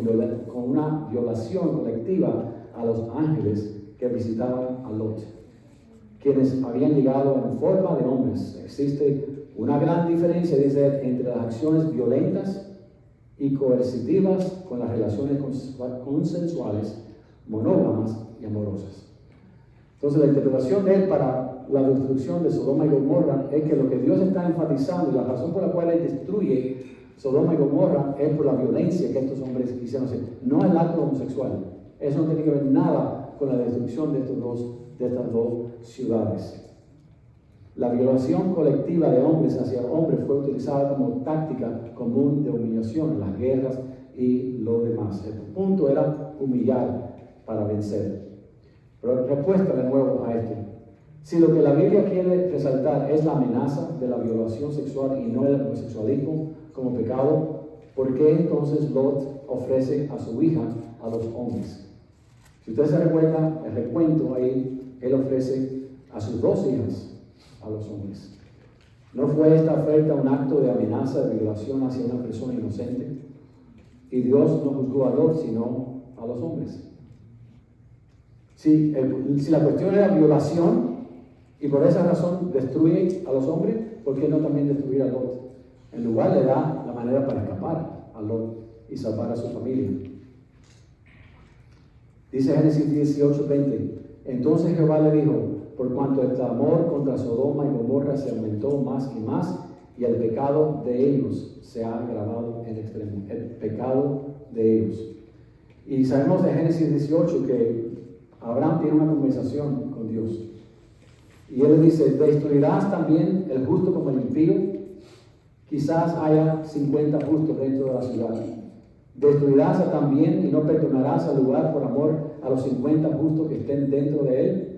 una violación colectiva a los ángeles que visitaban a Lot, quienes habían llegado en forma de hombres. Existe una gran diferencia, dice, entre las acciones violentas y coercitivas con las relaciones consensuales, monógamas y amorosas. Entonces, la interpretación de él para la destrucción de Sodoma y Gomorra es que lo que Dios está enfatizando y la razón por la cual él destruye Sodoma y Gomorra es por la violencia que estos hombres quisieron hacer, no el acto homosexual. Eso no tiene que ver nada con la destrucción de estas dos ciudades. La violación colectiva de hombres hacia hombres fue utilizada como táctica común de humillación en las guerras y lo demás. El punto era humillar para vencer. Pero respuesta de nuevo a esto. Si lo que la Biblia quiere resaltar es la amenaza de la violación sexual y no el homosexualismo como pecado, ¿por qué entonces Lot ofrece a su hija a los hombres? Si usted se recuerda el recuento ahí, él ofrece a sus dos hijas a los hombres. ¿No fue esta oferta un acto de amenaza, de violación hacia una persona inocente? Y Dios no juzgó a Lot, sino a los hombres. Si la cuestión era violación y por esa razón destruye a los hombres, ¿por qué no también destruir a Lot? En lugar le da la manera para escapar a Lot y salvar a su familia. Dice Génesis 18:20, entonces Jehová le dijo, por cuanto el clamor contra Sodoma y Gomorra se aumentó más y más, y el pecado de ellos se ha agravado en extremo. El pecado de ellos. Y sabemos de Génesis 18 que Abraham tiene una conversación con Dios. Y él le dice, ¿destruirás también el justo como el impío? Quizás haya 50 justos dentro de la ciudad. ¿Destruirás también y no perdonarás al lugar por amor a los 50 justos que estén dentro de él?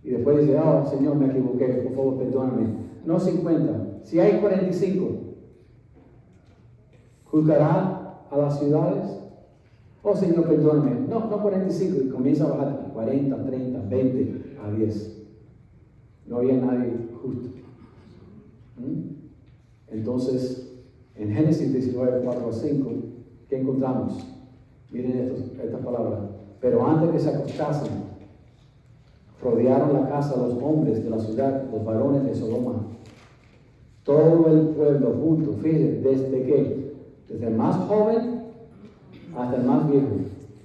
Y después dice, oh Señor, me equivoqué, por favor, perdóname. No 50, si hay 45, ¿juzgará a las ciudades? Oh Señor, perdóname. No 45, y comienza a bajar a 40, 30, 20, a 10. No había nadie justo. Entonces, en Génesis 19, 4 a 5, ¿qué encontramos? Miren estas palabras. Pero antes que se acostasen, rodearon la casa los hombres de la ciudad, los varones de Sodoma. Todo el pueblo junto, fíjense, desde el más joven hasta el más viejo.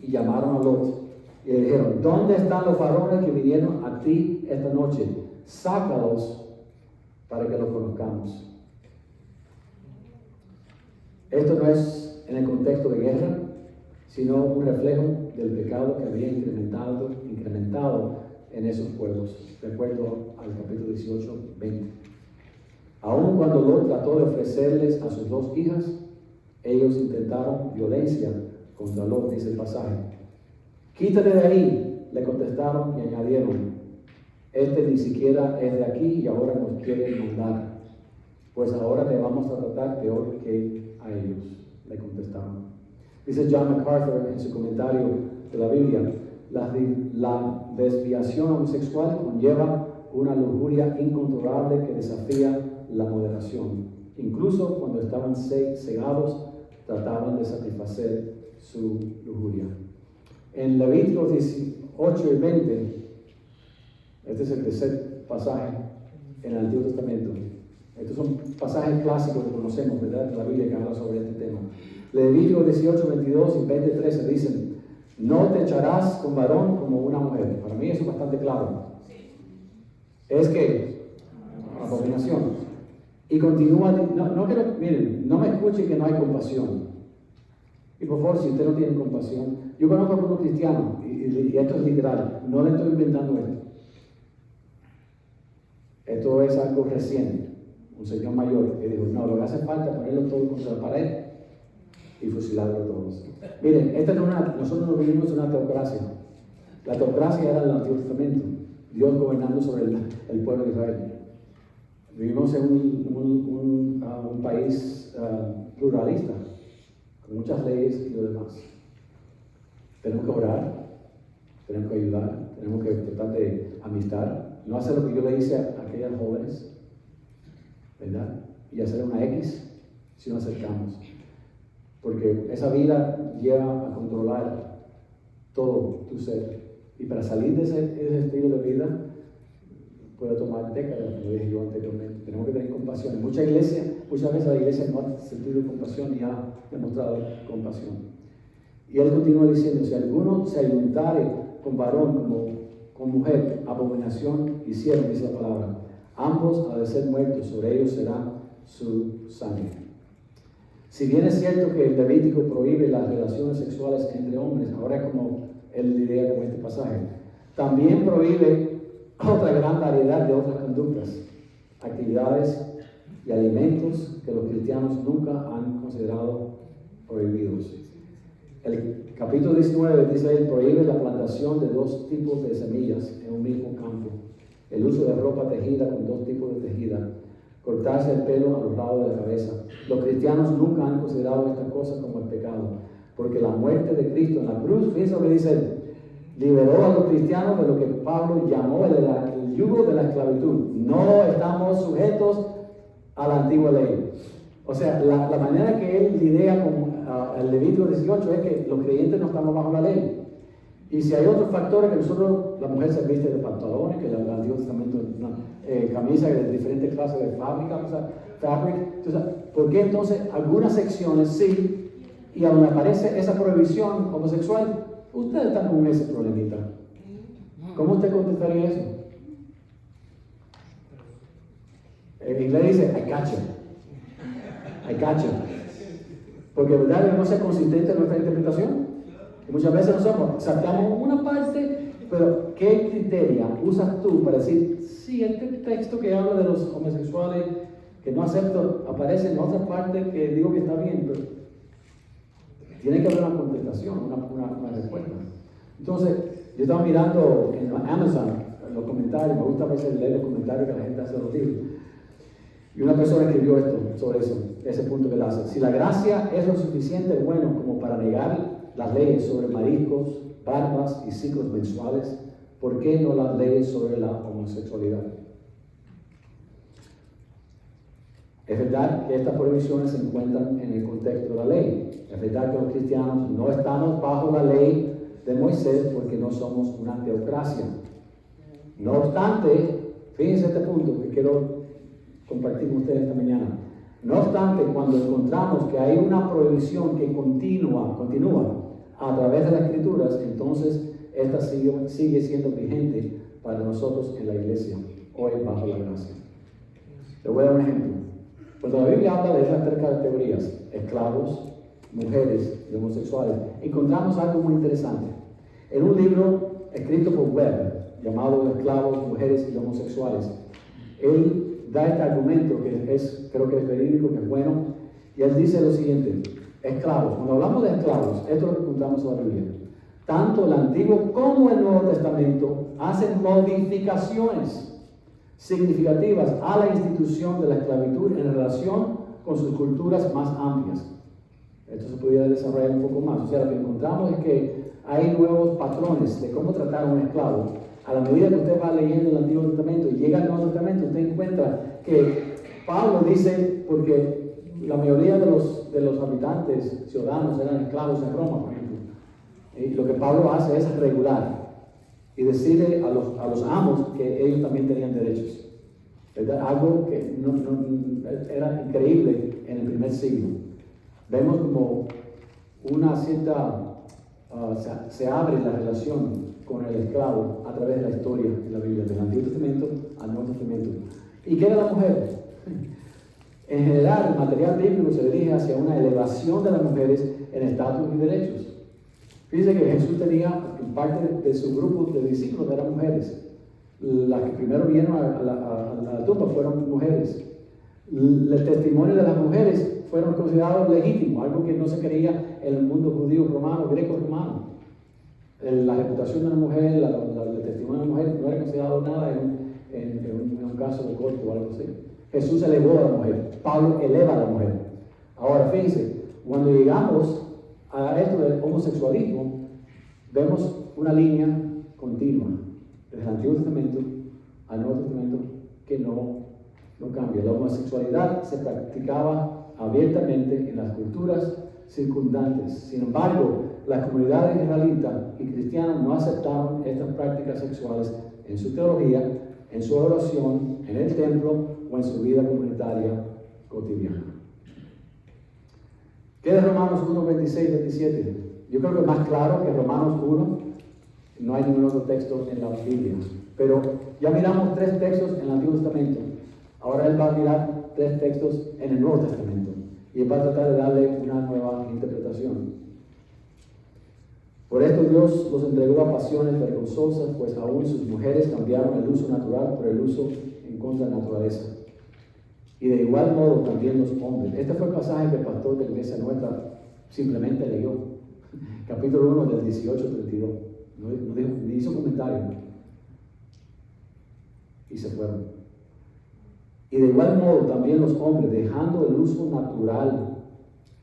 Y llamaron a Lot y le dijeron, ¿dónde están los varones que vinieron a ti esta noche? Sácalos para que los conozcamos. Esto no es en el contexto de guerra, sino un reflejo del pecado que había incrementado en esos pueblos, de acuerdo al capítulo 18, 20. Aun cuando Lot trató de ofrecerles a sus 2 hijas, ellos intentaron violencia contra Lot, dice el pasaje. Quítate de ahí, le contestaron y añadieron, este ni siquiera es de aquí y ahora nos quiere mandar, pues ahora le vamos a tratar peor que a ellos, le contestaron. Dice John MacArthur en su comentario de la Biblia, la desviación homosexual conlleva una lujuria incontrolable que desafía la moderación. Incluso cuando estaban cegados, trataban de satisfacer su lujuria. En Levíticos 18 y 20, este es el tercer pasaje en el Antiguo Testamento. Estos son pasajes clásicos que conocemos, ¿verdad?, de la Biblia que habla sobre este tema. Levíticos 18, 22 y 20, 13 dicen, no te echarás con varón como una mujer. Para mí eso es bastante claro. Es que abominación. Y continúa, miren, no me escuchen que no hay compasión. Y por favor, si usted no tiene compasión, yo conozco a algunos cristianos, y esto es literal, no le estoy inventando esto. Esto es algo reciente. Un señor mayor que dijo, no, lo que hace falta es ponerlo todo contra la pared y fusilarlo todos. Miren, nosotros no vivimos en una teocracia. La teocracia era el Antiguo Testamento, Dios gobernando sobre el pueblo de Israel. Vivimos en un país pluralista, con muchas leyes y lo demás. Tenemos que orar, tenemos que ayudar, tenemos que tratar de amistar, no hacer lo que yo le hice a aquellas jóvenes, ¿verdad? Y hacer una X si nos acercamos. Porque esa vida lleva a controlar todo tu ser. Y para salir de ese estilo de vida, puede tomar décadas, como dije yo anteriormente. Tenemos que tener compasión. Muchas veces la iglesia no ha sentido compasión y ha demostrado compasión. Y él continúa diciendo, si alguno se ayuntare con varón como con mujer, abominación hicieron, dice la palabra. Ambos ha de ser muertos, sobre ellos será su sangre. Si bien es cierto que el Levítico prohíbe las relaciones sexuales entre hombres, ahora es como él diría con este pasaje, también prohíbe otra gran variedad de otras conductas, actividades y alimentos que los cristianos nunca han considerado prohibidos. El capítulo 19 dice, él prohíbe la plantación de 2 tipos de semillas en un mismo campo, el uso de ropa tejida con 2 tipos de tejida, cortarse el pelo a los lados de la cabeza. Los cristianos nunca han considerado estas cosas como el pecado, porque la muerte de Cristo en la cruz, fíjense lo que dice él, liberó a los cristianos de lo que Pablo llamó el yugo de la esclavitud. No estamos sujetos a la antigua ley. O sea, la manera que él lidia con el Levítico 18 es que los creyentes no estamos bajo la ley. Y si hay otros factores que nosotros, la mujer se viste de pantalones, que el Antiguo Testamento, camisa de diferentes clases de fábrica, entonces, ¿por qué entonces algunas secciones sí, y aún aparece esa prohibición homosexual? Ustedes están con ese problemita. ¿Cómo usted contestaría eso? En inglés dice, I got you. Porque verdad debemos ser consistentes en nuestra interpretación. Y muchas veces nosotros saltamos una parte, pero ¿qué criterio usas tú para decir, sí, este texto que habla de los homosexuales, que no acepto, aparece en otra parte que digo que está bien, pero tiene que haber una contestación, una respuesta. Entonces, yo estaba mirando en Amazon los comentarios, me gusta a veces leer los comentarios que la gente hace de los libros. Y una persona escribió esto sobre eso, ese punto que él hace. Si la gracia es lo suficiente bueno como para negar las leyes sobre mariscos, barbas y ciclos mensuales, ¿por qué no las leyes sobre la homosexualidad? Es verdad que estas prohibiciones se encuentran en el contexto de la ley. Es verdad que los cristianos no estamos bajo la ley de Moisés porque no somos una teocracia. No obstante, fíjense este punto que quiero compartir con ustedes esta mañana. No obstante, cuando encontramos que hay una prohibición que continúa a través de las Escrituras, entonces esta sigue siendo vigente para nosotros en la iglesia, hoy bajo la gracia. Les voy a dar un ejemplo. Cuando la Biblia habla de esas 3 categorías, esclavos, mujeres y homosexuales, encontramos algo muy interesante. En un libro escrito por Webb, llamado Esclavos, Mujeres y Homosexuales, él da este argumento que creo que es verídico, que es bueno, y él dice lo siguiente: esclavos, cuando hablamos de esclavos, esto es lo que encontramos en la Biblia. Tanto el Antiguo como el Nuevo Testamento hacen modificaciones significativas a la institución de la esclavitud en relación con sus culturas más amplias. Esto se pudiera desarrollar un poco más. O sea, lo que encontramos es que hay nuevos patrones de cómo tratar a un esclavo. A la medida que usted va leyendo el Antiguo Testamento y llega al Nuevo Testamento, usted encuentra que Pablo dice, porque la mayoría de los habitantes ciudadanos eran esclavos en Roma, por ejemplo. Y lo que Pablo hace es regular y decirle a los amos que ellos también tenían derechos. ¿Verdad? Algo que era increíble en el primer siglo. Vemos como una cierta, se abre la relación con el esclavo a través de la historia de la Biblia, del Antiguo Testamento al Nuevo Testamento. ¿Y qué era la mujer? En general, el material bíblico se dirige hacia una elevación de las mujeres en estatus y derechos. Fíjense que Jesús tenía, en parte de su grupo de discípulos eran mujeres. Las que primero vinieron a la tumba fueron mujeres. El testimonio de las mujeres fueron considerados legítimos, algo que no se creía en el mundo judío romano, greco-romano. La reputación de una mujer, el testimonio de una mujer no era considerado nada en un caso de corte o algo así. Jesús elevó a la mujer, Pablo eleva a la mujer. Ahora fíjense, cuando llegamos a esto del homosexualismo, vemos una línea continua desde el Antiguo Testamento al Nuevo Testamento que no cambia. La homosexualidad se practicaba abiertamente en las culturas circundantes. Sin embargo, las comunidades israelitas y cristianas no aceptaron estas prácticas sexuales en su teología, en su oración, en el templo o en su vida comunitaria cotidiana. ¿Qué de Romanos 1, 26, 27? Yo creo que más claro que Romanos 1, no hay ningún otro texto en la Biblia. Pero ya miramos 3 textos en el Antiguo Testamento. Ahora él va a mirar 3 textos en el Nuevo Testamento. Y él va a tratar de darle una nueva interpretación. Por esto Dios los entregó a pasiones vergonzosas, pues aún sus mujeres cambiaron el uso natural por el uso en contra de la naturaleza. Y de igual modo también los hombres. Este fue el pasaje que el pastor de la iglesia nuestra simplemente leyó. Capítulo 1 del 18 al 32. No hizo comentario. Y se fueron. Y de igual modo también los hombres, dejando el uso natural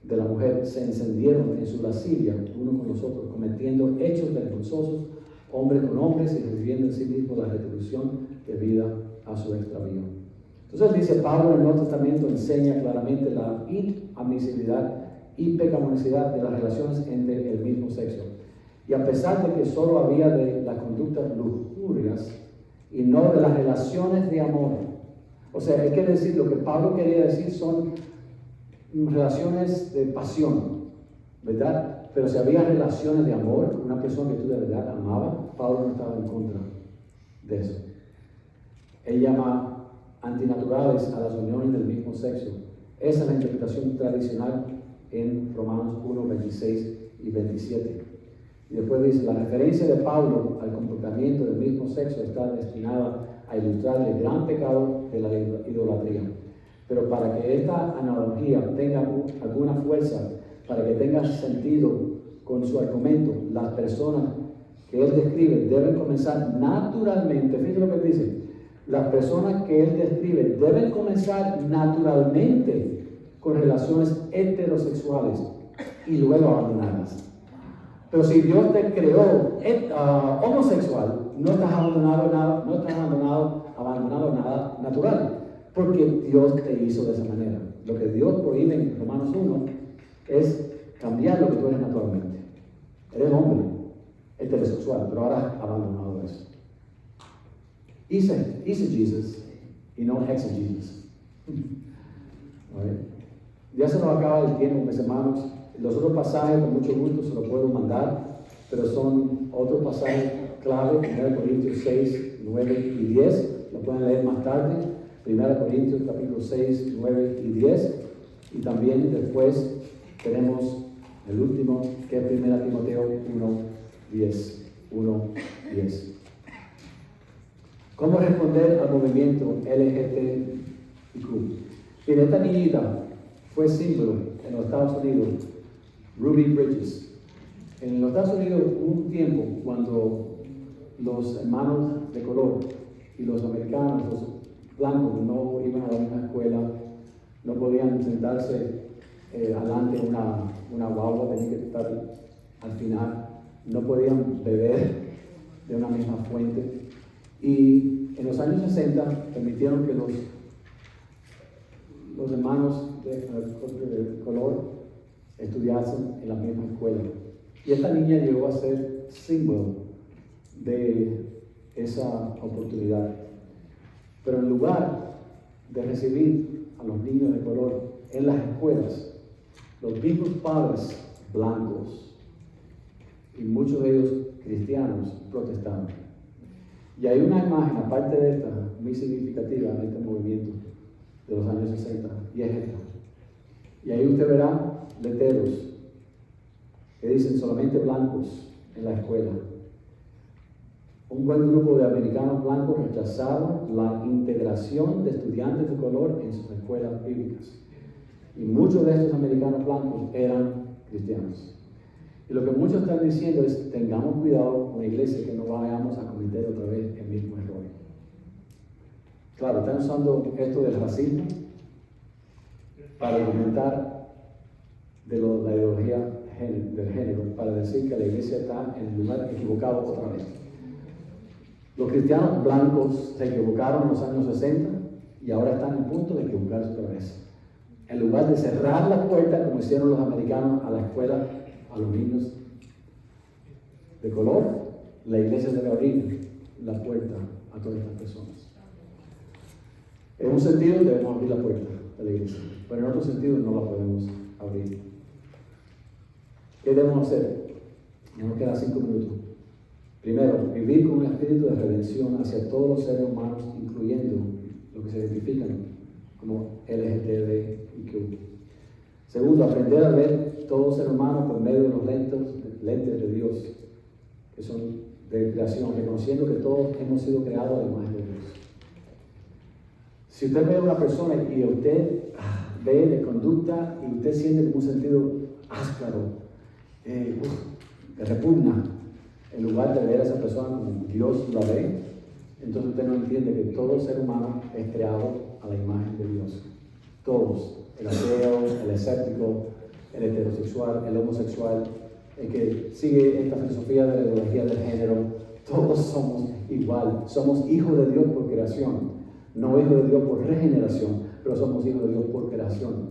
de la mujer, se encendieron en su lascivia uno con los otros, cometiendo hechos vergonzosos, hombres con hombres, y recibiendo en sí mismo la retribución debida a su extravío. Entonces dice Pablo en el Nuevo Testamento enseña claramente la inadmisibilidad y pecaminosidad de las relaciones entre el mismo sexo. Y a pesar de que solo había de las conductas lujurias y no de las relaciones de amor. O sea, hay que decir, lo que Pablo quería decir son relaciones de pasión, ¿verdad? Pero si había relaciones de amor, una persona que tú de verdad amabas, Pablo no estaba en contra de eso. Él llama antinaturales a las uniones del mismo sexo. Esa es la interpretación tradicional en Romanos 1, 26 y 27. Y después dice, la referencia de Pablo al comportamiento del mismo sexo está destinada a ilustrar el gran pecado de la idolatría. Pero para que esta analogía tenga alguna fuerza, para que tenga sentido con su argumento, las personas que él describe deben comenzar naturalmente. Fíjense lo que dice. Las personas que él describe deben comenzar naturalmente con relaciones heterosexuales y luego abandonarlas. Pero si Dios te creó homosexual, no estás abandonado nada natural. Porque Dios te hizo de esa manera. Lo que Dios prohíbe en Romanos 1 es cambiar lo que tú eres naturalmente. Eres hombre, heterosexual, pero ahora has abandonado eso. Hice Jesus y no exegesis. Ya se nos acaba el tiempo, mis hermanos. Los otros pasajes, con mucho gusto, se los puedo mandar, pero son otros pasajes clave, 1 Corintios 6, 9 y 10. Lo pueden leer más tarde. 1 Corintios capítulo 6, 9 y 10. Y también después tenemos el último, que es 1 Timoteo 1, 10 1:10. ¿Cómo responder al movimiento LGBTQ? Mira, esta niñita fue símbolo en los Estados Unidos, Ruby Bridges. En los Estados Unidos hubo un tiempo cuando los hermanos de color y los americanos, los blancos, no iban a la misma escuela, no podían sentarse adelante una guagua, tenían que estar al final, no podían beber de una misma fuente. Y en los años 60 permitieron que los hermanos de color estudiasen en la misma escuela. Y esta niña llegó a ser símbolo de esa oportunidad. Pero en lugar de recibir a los niños de color en las escuelas, los mismos padres blancos y muchos de ellos cristianos protestaron. Y hay una imagen, aparte de esta, muy significativa en este movimiento de los años 60, y es esta. Y ahí usted verá letreros que dicen solamente blancos en la escuela. Un buen grupo de americanos blancos rechazaron la integración de estudiantes de color en sus escuelas bíblicas. Y muchos de estos americanos blancos eran cristianos. Y lo que muchos están diciendo es, tengamos cuidado con la iglesia, que no vayamos a cometer otra vez el mismo error. Claro, están usando esto del racismo para argumentar de la ideología del género, para decir que la iglesia está en el lugar equivocado otra vez. Los cristianos blancos se equivocaron en los años 60 y ahora están en punto de equivocarse otra vez. En lugar de cerrar la puerta, como hicieron los americanos a la escuela, a los niños de color, la iglesia debe abrir la puerta a todas estas personas. En un sentido debemos abrir la puerta de la iglesia, pero en otro sentido no la podemos abrir. ¿Qué debemos hacer? Nos quedan 5 minutos. Primero, vivir con un espíritu de redención hacia todos los seres humanos, incluyendo lo que se identifican como LGBTQ. Segundo, aprender a ver todo ser humano por medio de los lentes de Dios, que son de creación, reconociendo que todos hemos sido creados a la imagen de Dios. Si usted ve a una persona y usted ve de conducta y usted siente como un sentido áspero, que repugna, en lugar de ver a esa persona como Dios la ve, entonces usted no entiende que todo ser humano es creado a la imagen de Dios. Todos. El ateo, el escéptico, el heterosexual, el homosexual, el que sigue esta filosofía de la ideología del género, todos somos igual. Somos hijos de Dios por creación, no hijos de Dios por regeneración, pero somos hijos de Dios por creación.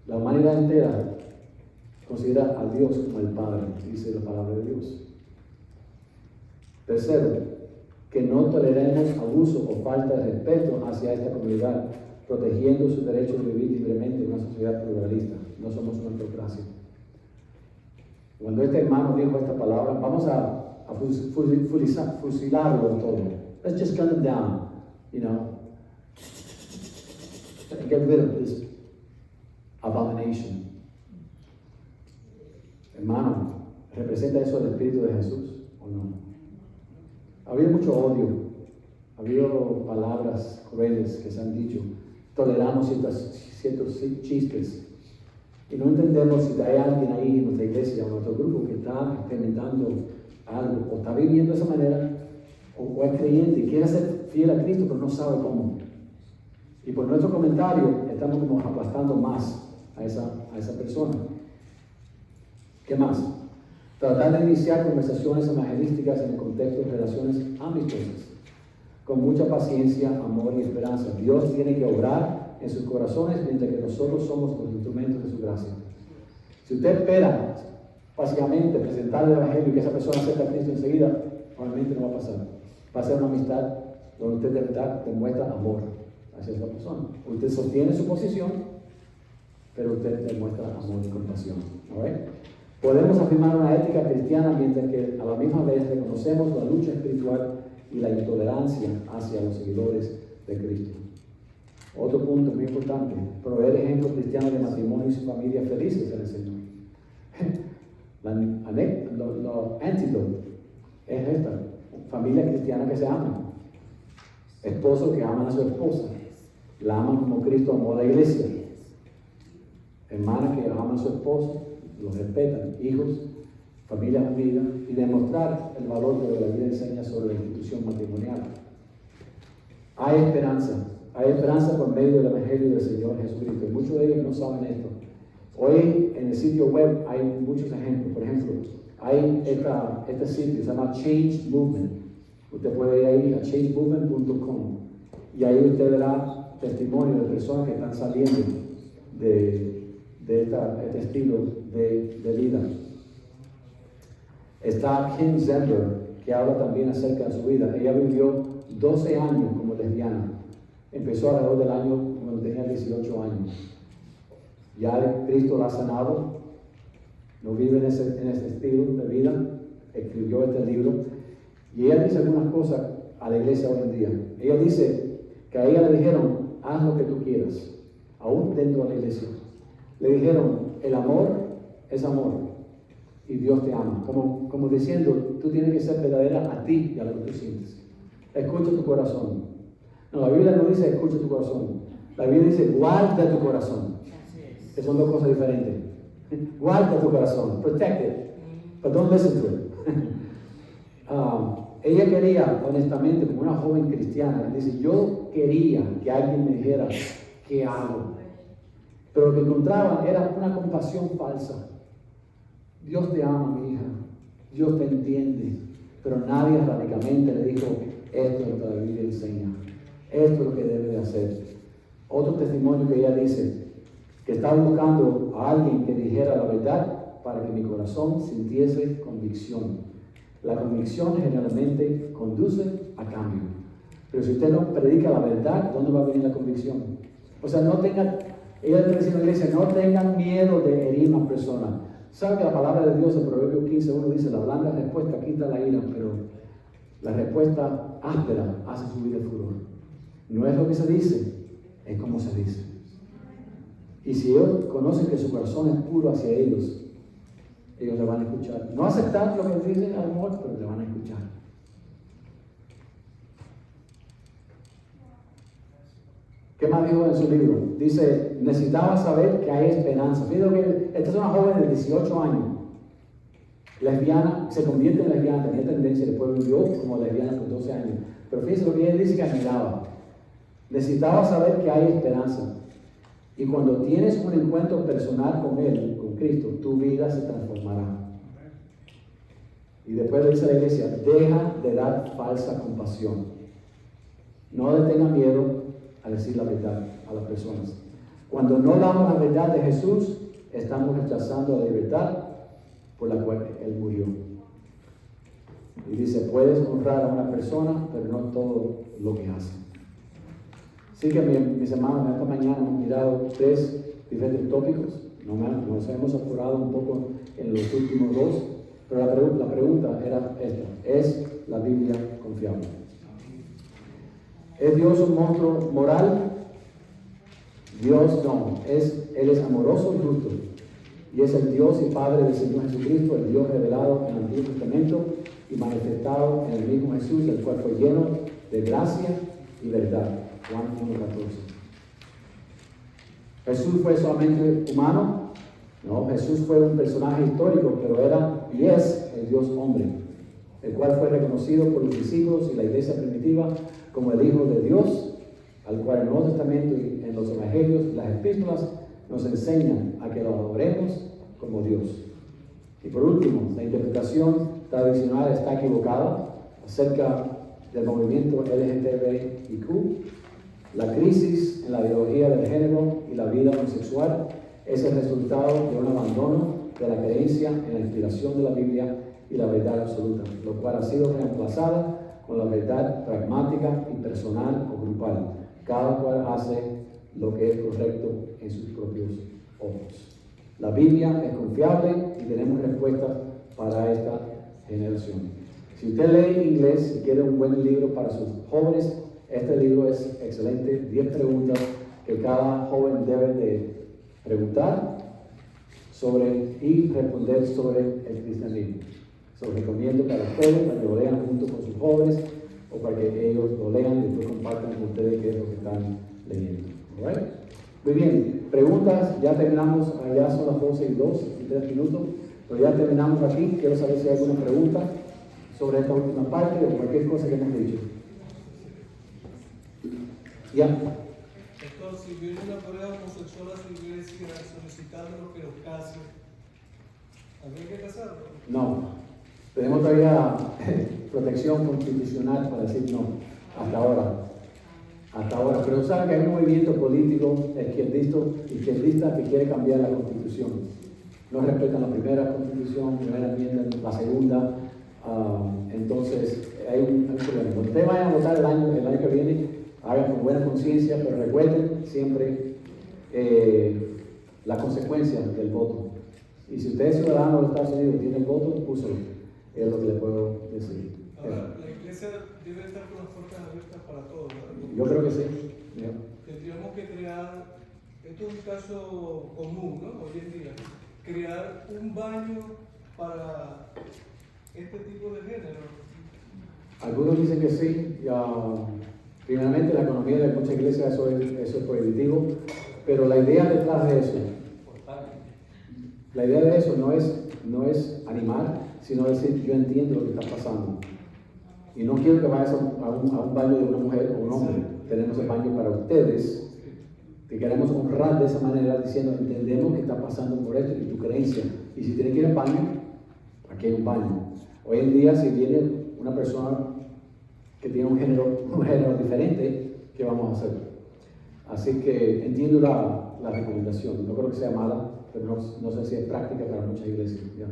La humanidad entera considera a Dios como el Padre, dice la palabra de Dios. Tercero, que no toleremos abuso o falta de respeto hacia esta comunidad, protegiendo su derecho de vivir libremente en una sociedad pluralista. No somos una teocracia. Cuando este hermano dijo esta palabra, vamos a fusilarlo todo. Let's just gun him down, you know. Get rid of this abomination. Hermano, ¿representa eso el Espíritu de Jesús o no? Ha habido mucho odio, ha habido palabras crueles que se han dicho. Toleramos ciertos chistes y no entendemos si hay alguien ahí en nuestra iglesia o en nuestro grupo que está experimentando algo o está viviendo de esa manera o es creyente y quiere ser fiel a Cristo pero no sabe cómo. Y por nuestro comentario estamos como aplastando más a esa persona. ¿Qué más? Tratar de iniciar conversaciones evangelísticas en el contexto de relaciones amistosas, con mucha paciencia, amor y esperanza. Dios tiene que obrar en sus corazones mientras que nosotros somos los instrumentos de su gracia. Si usted espera básicamente presentar el evangelio y que esa persona acepte a Cristo enseguida, probablemente no va a pasar. Va a ser una amistad donde usted de verdad demuestra amor hacia esa persona. Usted sostiene su posición, pero usted demuestra amor y compasión. ¿Okay? Podemos afirmar una ética cristiana mientras que a la misma vez reconocemos la lucha espiritual y la intolerancia hacia los seguidores de Cristo. Otro punto muy importante, proveer ejemplos cristianos de matrimonio y familias felices en el Señor. Lo antídoto es esta: familia cristiana que se aman, esposos que aman a su esposa, la aman como Cristo amó a la iglesia, hermanas que aman a su esposo, los respetan, hijos, familias unidas, y demostrar el valor que la Biblia enseña sobre la institución matrimonial. Hay esperanza por medio del Evangelio del Señor Jesucristo, y muchos de ellos no saben esto. Hoy en el sitio web hay muchos ejemplos. Por ejemplo, hay este sitio, se llama Change Movement. Usted puede ir ahí a changemovement.com y ahí usted verá testimonio de personas que están saliendo de este estilo de vida. Está Kim Zember, que habla también acerca de su vida. Ella vivió 12 años como lesbiana. Empezó alrededor del año cuando tenía 18 años. Ya Cristo la ha sanado, no vive en ese estilo de vida, escribió este libro, y ella dice algunas cosas a la iglesia hoy en día. Ella dice que a ella le dijeron: haz lo que tú quieras, aún dentro de la iglesia. Le dijeron: el amor es amor, y Dios te ama. Como diciendo, tú tienes que ser verdadera a ti y a lo que tú sientes. Escucha tu corazón. No, la Biblia no dice escucha tu corazón. La Biblia dice guarda tu corazón. Que son dos cosas diferentes. Guarda tu corazón, protect it, but don't listen to it. Ella quería, honestamente, como una joven cristiana, dice: yo quería que alguien me dijera qué hago. Pero lo que encontraban era una compasión falsa. Dios te ama, mi hija, Dios te entiende, pero nadie radicalmente le dijo: esto es lo que la Biblia enseña, esto es lo que debe de hacer. Otro testimonio que ella dice: que estaba buscando a alguien que dijera la verdad para que mi corazón sintiese convicción. La convicción generalmente conduce a cambio. Pero si usted no predica la verdad, ¿dónde va a venir la convicción? O sea, ella está diciendo a la iglesia: no tengan miedo de herir a una persona. ¿Sabe que la palabra de Dios en Proverbios 15:1 dice: la blanda respuesta quita la ira, pero la respuesta áspera hace subir el furor? No es lo que se dice, es como se dice. Y si ellos conocen que su corazón es puro hacia ellos le van a escuchar. No aceptar lo que dicen a lo mejor, pero le van a escuchar. ¿Qué más dijo en su libro? Dice: necesitaba saber que hay esperanza. Fíjate que esta es una joven de 18 años, lesbiana, se convierte en lesbiana, tenía tendencia, después vivió como lesbiana por 12 años. Pero fíjense lo que ella dice que anhelaba. Necesitaba saber que hay esperanza. Y cuando tienes un encuentro personal con Él, con Cristo, tu vida se transformará. Y después le dice a la iglesia: deja de dar falsa compasión. No le tenga miedo a decir la verdad a las personas. Cuando no damos la verdad de Jesús, estamos rechazando la libertad por la cual Él murió. Y dice: puedes honrar a una persona, pero no todo lo que hace. Así que mis hermanos, esta mañana hemos mirado 3 diferentes tópicos. Nos hemos apurado un poco en los últimos 2, pero la pregunta era esta: ¿es la Biblia confiable? ¿Es Dios un monstruo moral? Dios no. Él es amoroso y justo. Y es el Dios y Padre del Señor Jesucristo, el Dios revelado en el Antiguo Testamento y manifestado en el mismo Jesús, el cual fue lleno de gracia y verdad. Juan 1:14. ¿Jesús fue solamente humano? No, Jesús fue un personaje histórico, pero era y es el Dios hombre, el cual fue reconocido por los discípulos y la iglesia primitiva como el Hijo de Dios, al cual en el Nuevo Testamento y en los Evangelios y las Epístolas nos enseñan a que lo adoremos como Dios. Y por último, la interpretación tradicional está equivocada acerca del movimiento LGTBIQ. La crisis en la ideología del género y la vida homosexual es el resultado de un abandono de la creencia en la inspiración de la Biblia y la verdad absoluta, lo cual ha sido reemplazada con la verdad pragmática y personal o grupal. Cada cual hace lo que es correcto en sus propios ojos. La Biblia es confiable y tenemos respuestas para esta generación. Si usted lee inglés y quiere un buen libro para sus jóvenes, este libro es excelente. 10 preguntas que cada joven debe de preguntar sobre y responder sobre el cristianismo. Se los recomiendo para ustedes, para que lo lean junto con sus jóvenes o para que ellos lo lean y después compartan con ustedes qué es lo que están leyendo. ¿Right? Muy bien, preguntas, ya terminamos, ya son las 12:02, 3 minutos, pero ya terminamos aquí. Quiero saber si hay alguna pregunta sobre esta última parte o cualquier cosa que hemos dicho. Ya. Entonces, si viene una pareja homosexual a su iglesia solicitando que los case, ¿habría que casarlo? No. Tenemos todavía protección constitucional para decir no, hasta ahora. Hasta ahora. Pero saben que hay un movimiento político izquierdista que quiere cambiar la constitución. No respetan la primera constitución, primera enmienda, la segunda. Entonces, hay un problema. Cuando ustedes vayan a votar el año que viene, hagan con buena conciencia, pero recuerden siempre la consecuencia del voto. Y si usted es ciudadano de los Estados Unidos y tiene el voto, úselo. Es lo que le puedo decir. Ahora, la iglesia debe estar con las puertas abiertas para todos, ¿verdad? Yo creo que sí. Tendríamos que crear, esto es un caso común, ¿no? Hoy en día, crear un baño para este tipo de género. Algunos dicen que sí. Primeramente, la economía de muchas iglesias eso es prohibitivo, pero la idea detrás de eso, no es animar, sino decir, yo entiendo lo que está pasando. Y no quiero que vayas a un baño de una mujer o un hombre. Tenemos el baño para ustedes. Te queremos honrar de esa manera, diciendo, entendemos que está pasando por esto y tu creencia. Y si tienes que ir al baño, aquí hay un baño. Hoy en día, si viene una persona que tiene un género diferente, ¿qué vamos a hacer? Así que entiendo la recomendación. No creo que sea mala, pero no sé si es práctica para muchas iglesias. ¿Ya?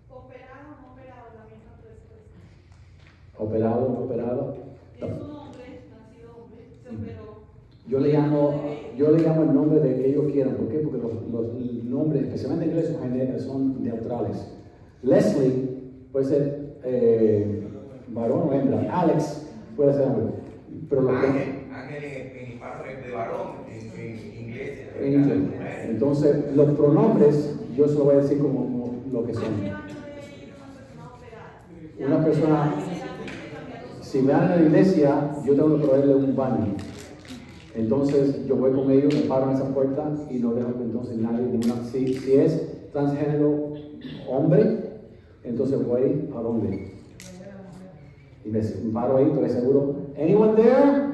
Operado o no operado, la misma respuesta. Operado o no operado. Es un hombre, nacido hombre, se operó. Yo le llamo el nombre de que ellos quieran. ¿Por qué? Porque los nombres, especialmente en inglés, son neutrales. Leslie puede ser varón o hembra. Alex puede ser hombre. Pero Ángel en parte de varón, en inglés. Entonces, los pronombres, yo se lo voy a decir como lo que son. Una persona, si me van a la iglesia, yo tengo que proveerle un baño. Entonces, yo voy con ellos, me paro en esa puerta y no dejo que entonces nadie, si es transgénero hombre, entonces voy a dónde. Y me paro ahí, estoy seguro. Anyone there?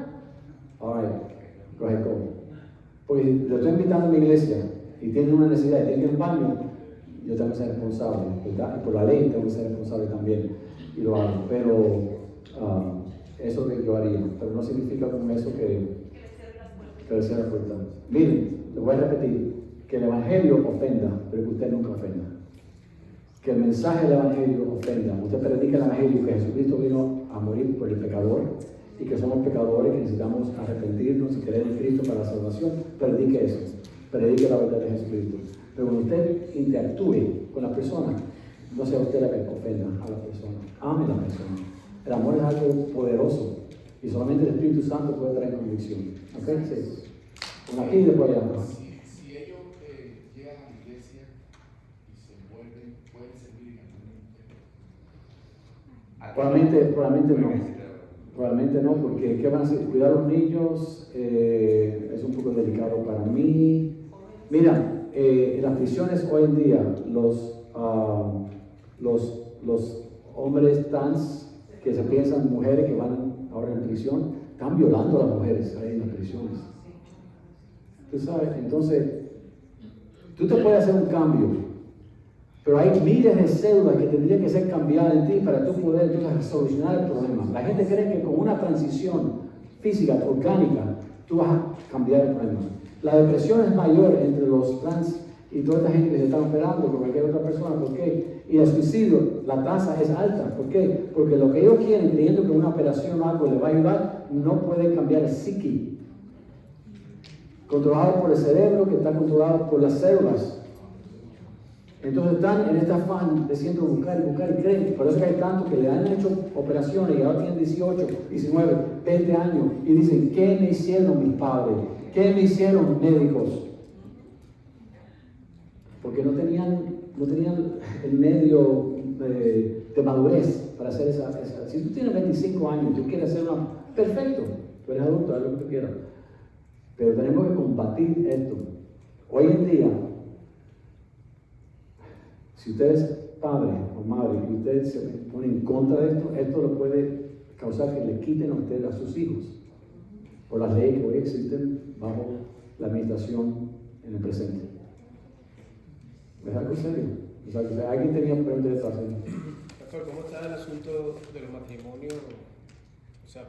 All right, go ahead, go. Porque lo estoy invitando a mi iglesia y tienen una necesidad y tienen un baño, yo tengo que ser responsable, ¿verdad? Y por la ley tengo que ser responsable también. Y lo hago. Pero eso que yo haría. Pero no significa con eso que le cierre la puerta. Miren, les voy a repetir, que el evangelio ofenda, pero que usted nunca ofenda. Que el mensaje del evangelio ofenda. Usted predica el evangelio que Jesucristo vino a morir por el pecador y que somos pecadores, que necesitamos arrepentirnos y creer en Cristo para la salvación. Predique eso. Predique la verdad de Jesucristo. Pero cuando usted interactúe con la persona, no sea usted la que ofenda a la persona. Ame a la persona. El amor es algo poderoso y solamente el Espíritu Santo puede traer convicción. ¿Ok? Sí. Una aquí y después allá. Si ellos llegan a la iglesia y se envuelven, ¿pueden servir en algún Probablemente no. Probablemente no, porque ¿qué van a hacer? Cuidar a los niños es un poco delicado para mí. Mira, en las prisiones hoy en día, los hombres trans que se piensan mujeres que van ahora en prisión, están violando a las mujeres ahí en las prisiones. Tú sabes, entonces, tú te puedes hacer un cambio, pero hay miles de células que tendrían que ser cambiadas en ti para tú poder solucionar el problema. La gente cree que con una transición física, orgánica, tú vas a cambiar el problema. La depresión es mayor entre los trans y toda esta gente que se está operando con cualquier otra persona. ¿Por qué? Y el suicidio, la tasa es alta. ¿Por qué? Porque lo que ellos quieren, creyendo que una operación o algo les va a ayudar, no puede cambiar el psiqui. Controlado por el cerebro, que está controlado por las células. Entonces están en este afán de siempre buscar y creen. Por eso que hay tantos que le han hecho operaciones y ahora tienen 18, 19, 20 años y dicen, ¿qué me hicieron mis padres? ¿Qué me hicieron médicos? Porque no tenían no tenían el medio de madurez para hacer esa. Si tú tienes 25 años, tú quieres hacer una. Perfecto, tú eres adulto, haz lo que tú quieras. Pero tenemos que combatir esto. Hoy en día, si usted es padre o madre y usted se pone en contra de esto, esto lo puede causar que le quiten a usted a sus hijos por las leyes que hoy existen bajo la administración en el presente. ¿Es algo serio? O sea, ¿alguien tenía preguntas de esta serie? Pastor, ¿cómo está el asunto de los matrimonios? O sea,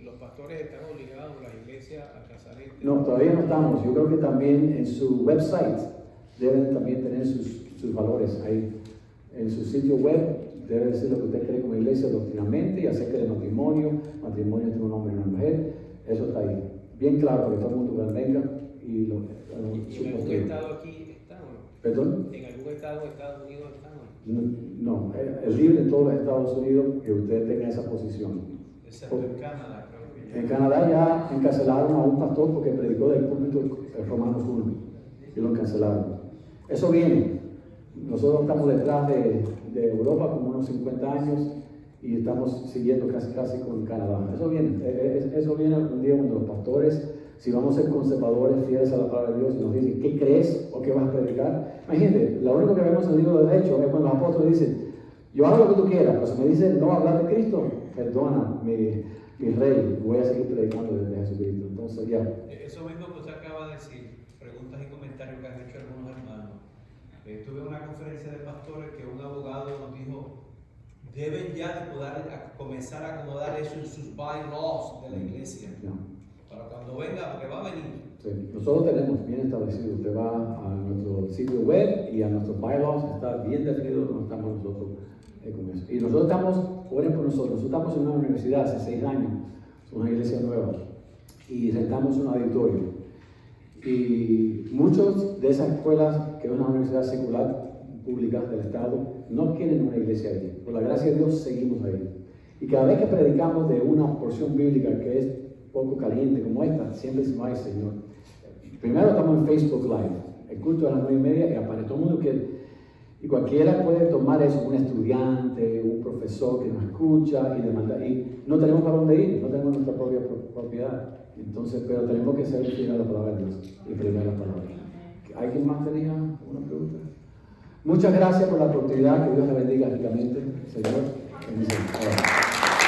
¿los pastores están obligados, las iglesias, a casar gente? No, todavía no estamos. Yo creo que también en su website deben también tener sus valores ahí. En su sitio web debe decir lo que usted cree como iglesia doctrinalmente y acerca del matrimonio entre un hombre y una mujer. Eso está ahí. Bien claro, para que todo el mundo venga y lo ¿Y en algún estado aquí están o no? ¿Perdón? ¿En algún estado de Estados Unidos están o no? No, es libre en todos los Estados Unidos que usted tenga esa posición. Excepto en Canadá, creo que ya. En Canadá ya encarcelaron a un pastor porque predicó del púlpito de Romanos 1 y lo encarcelaron. Eso viene. Nosotros estamos detrás de Europa como unos 50 años y estamos siguiendo casi con Canadá. Eso viene un día cuando los pastores, si vamos a ser conservadores, fieles a la palabra de Dios, y nos dicen, ¿qué crees o qué vas a predicar? Imagínate, lo único que vemos en el libro de Hechos es cuando los apóstoles dicen, yo hago lo que tú quieras, pero si me dicen no hablar de Cristo, perdona, mi rey, voy a seguir predicando desde Jesucristo. Entonces ya. Eso mismo que usted acaba de decir, preguntas y comentarios que han hecho algunos hermanos. Tuve una conferencia de pastores que un abogado nos dijo, deben ya de poder comenzar a acomodar eso en sus bylaws de la iglesia. Ya. Para cuando venga, porque va a venir. Sí. Nosotros tenemos bien establecido, usted va a nuestro sitio web y a nuestros bylaws, está bien definido donde estamos nosotros con eso. Y nosotros estamos, oren por nosotros estamos en una universidad hace 6 años, es una iglesia nueva, y rentamos un auditorio. Y muchos de esas escuelas, que es una universidad secular, pública del Estado, no quieren una iglesia ahí. Por la gracia de Dios seguimos ahí. Y cada vez que predicamos de una porción bíblica que es poco caliente como esta, siempre decimos, ay Señor. Primero estamos en Facebook Live, el culto a las 9:30 y aparece todo el mundo que... Y cualquiera puede tomar eso, un estudiante, un profesor que nos escucha y demanda. Y no tenemos para dónde ir, no tenemos nuestra propia propiedad. Entonces, pero tenemos que ser fieles a la palabra de Dios y predicar la palabra. ¿Alguien más tenía una pregunta? Muchas gracias por la oportunidad, que Dios le bendiga ricamente, Señor. Bendiciones.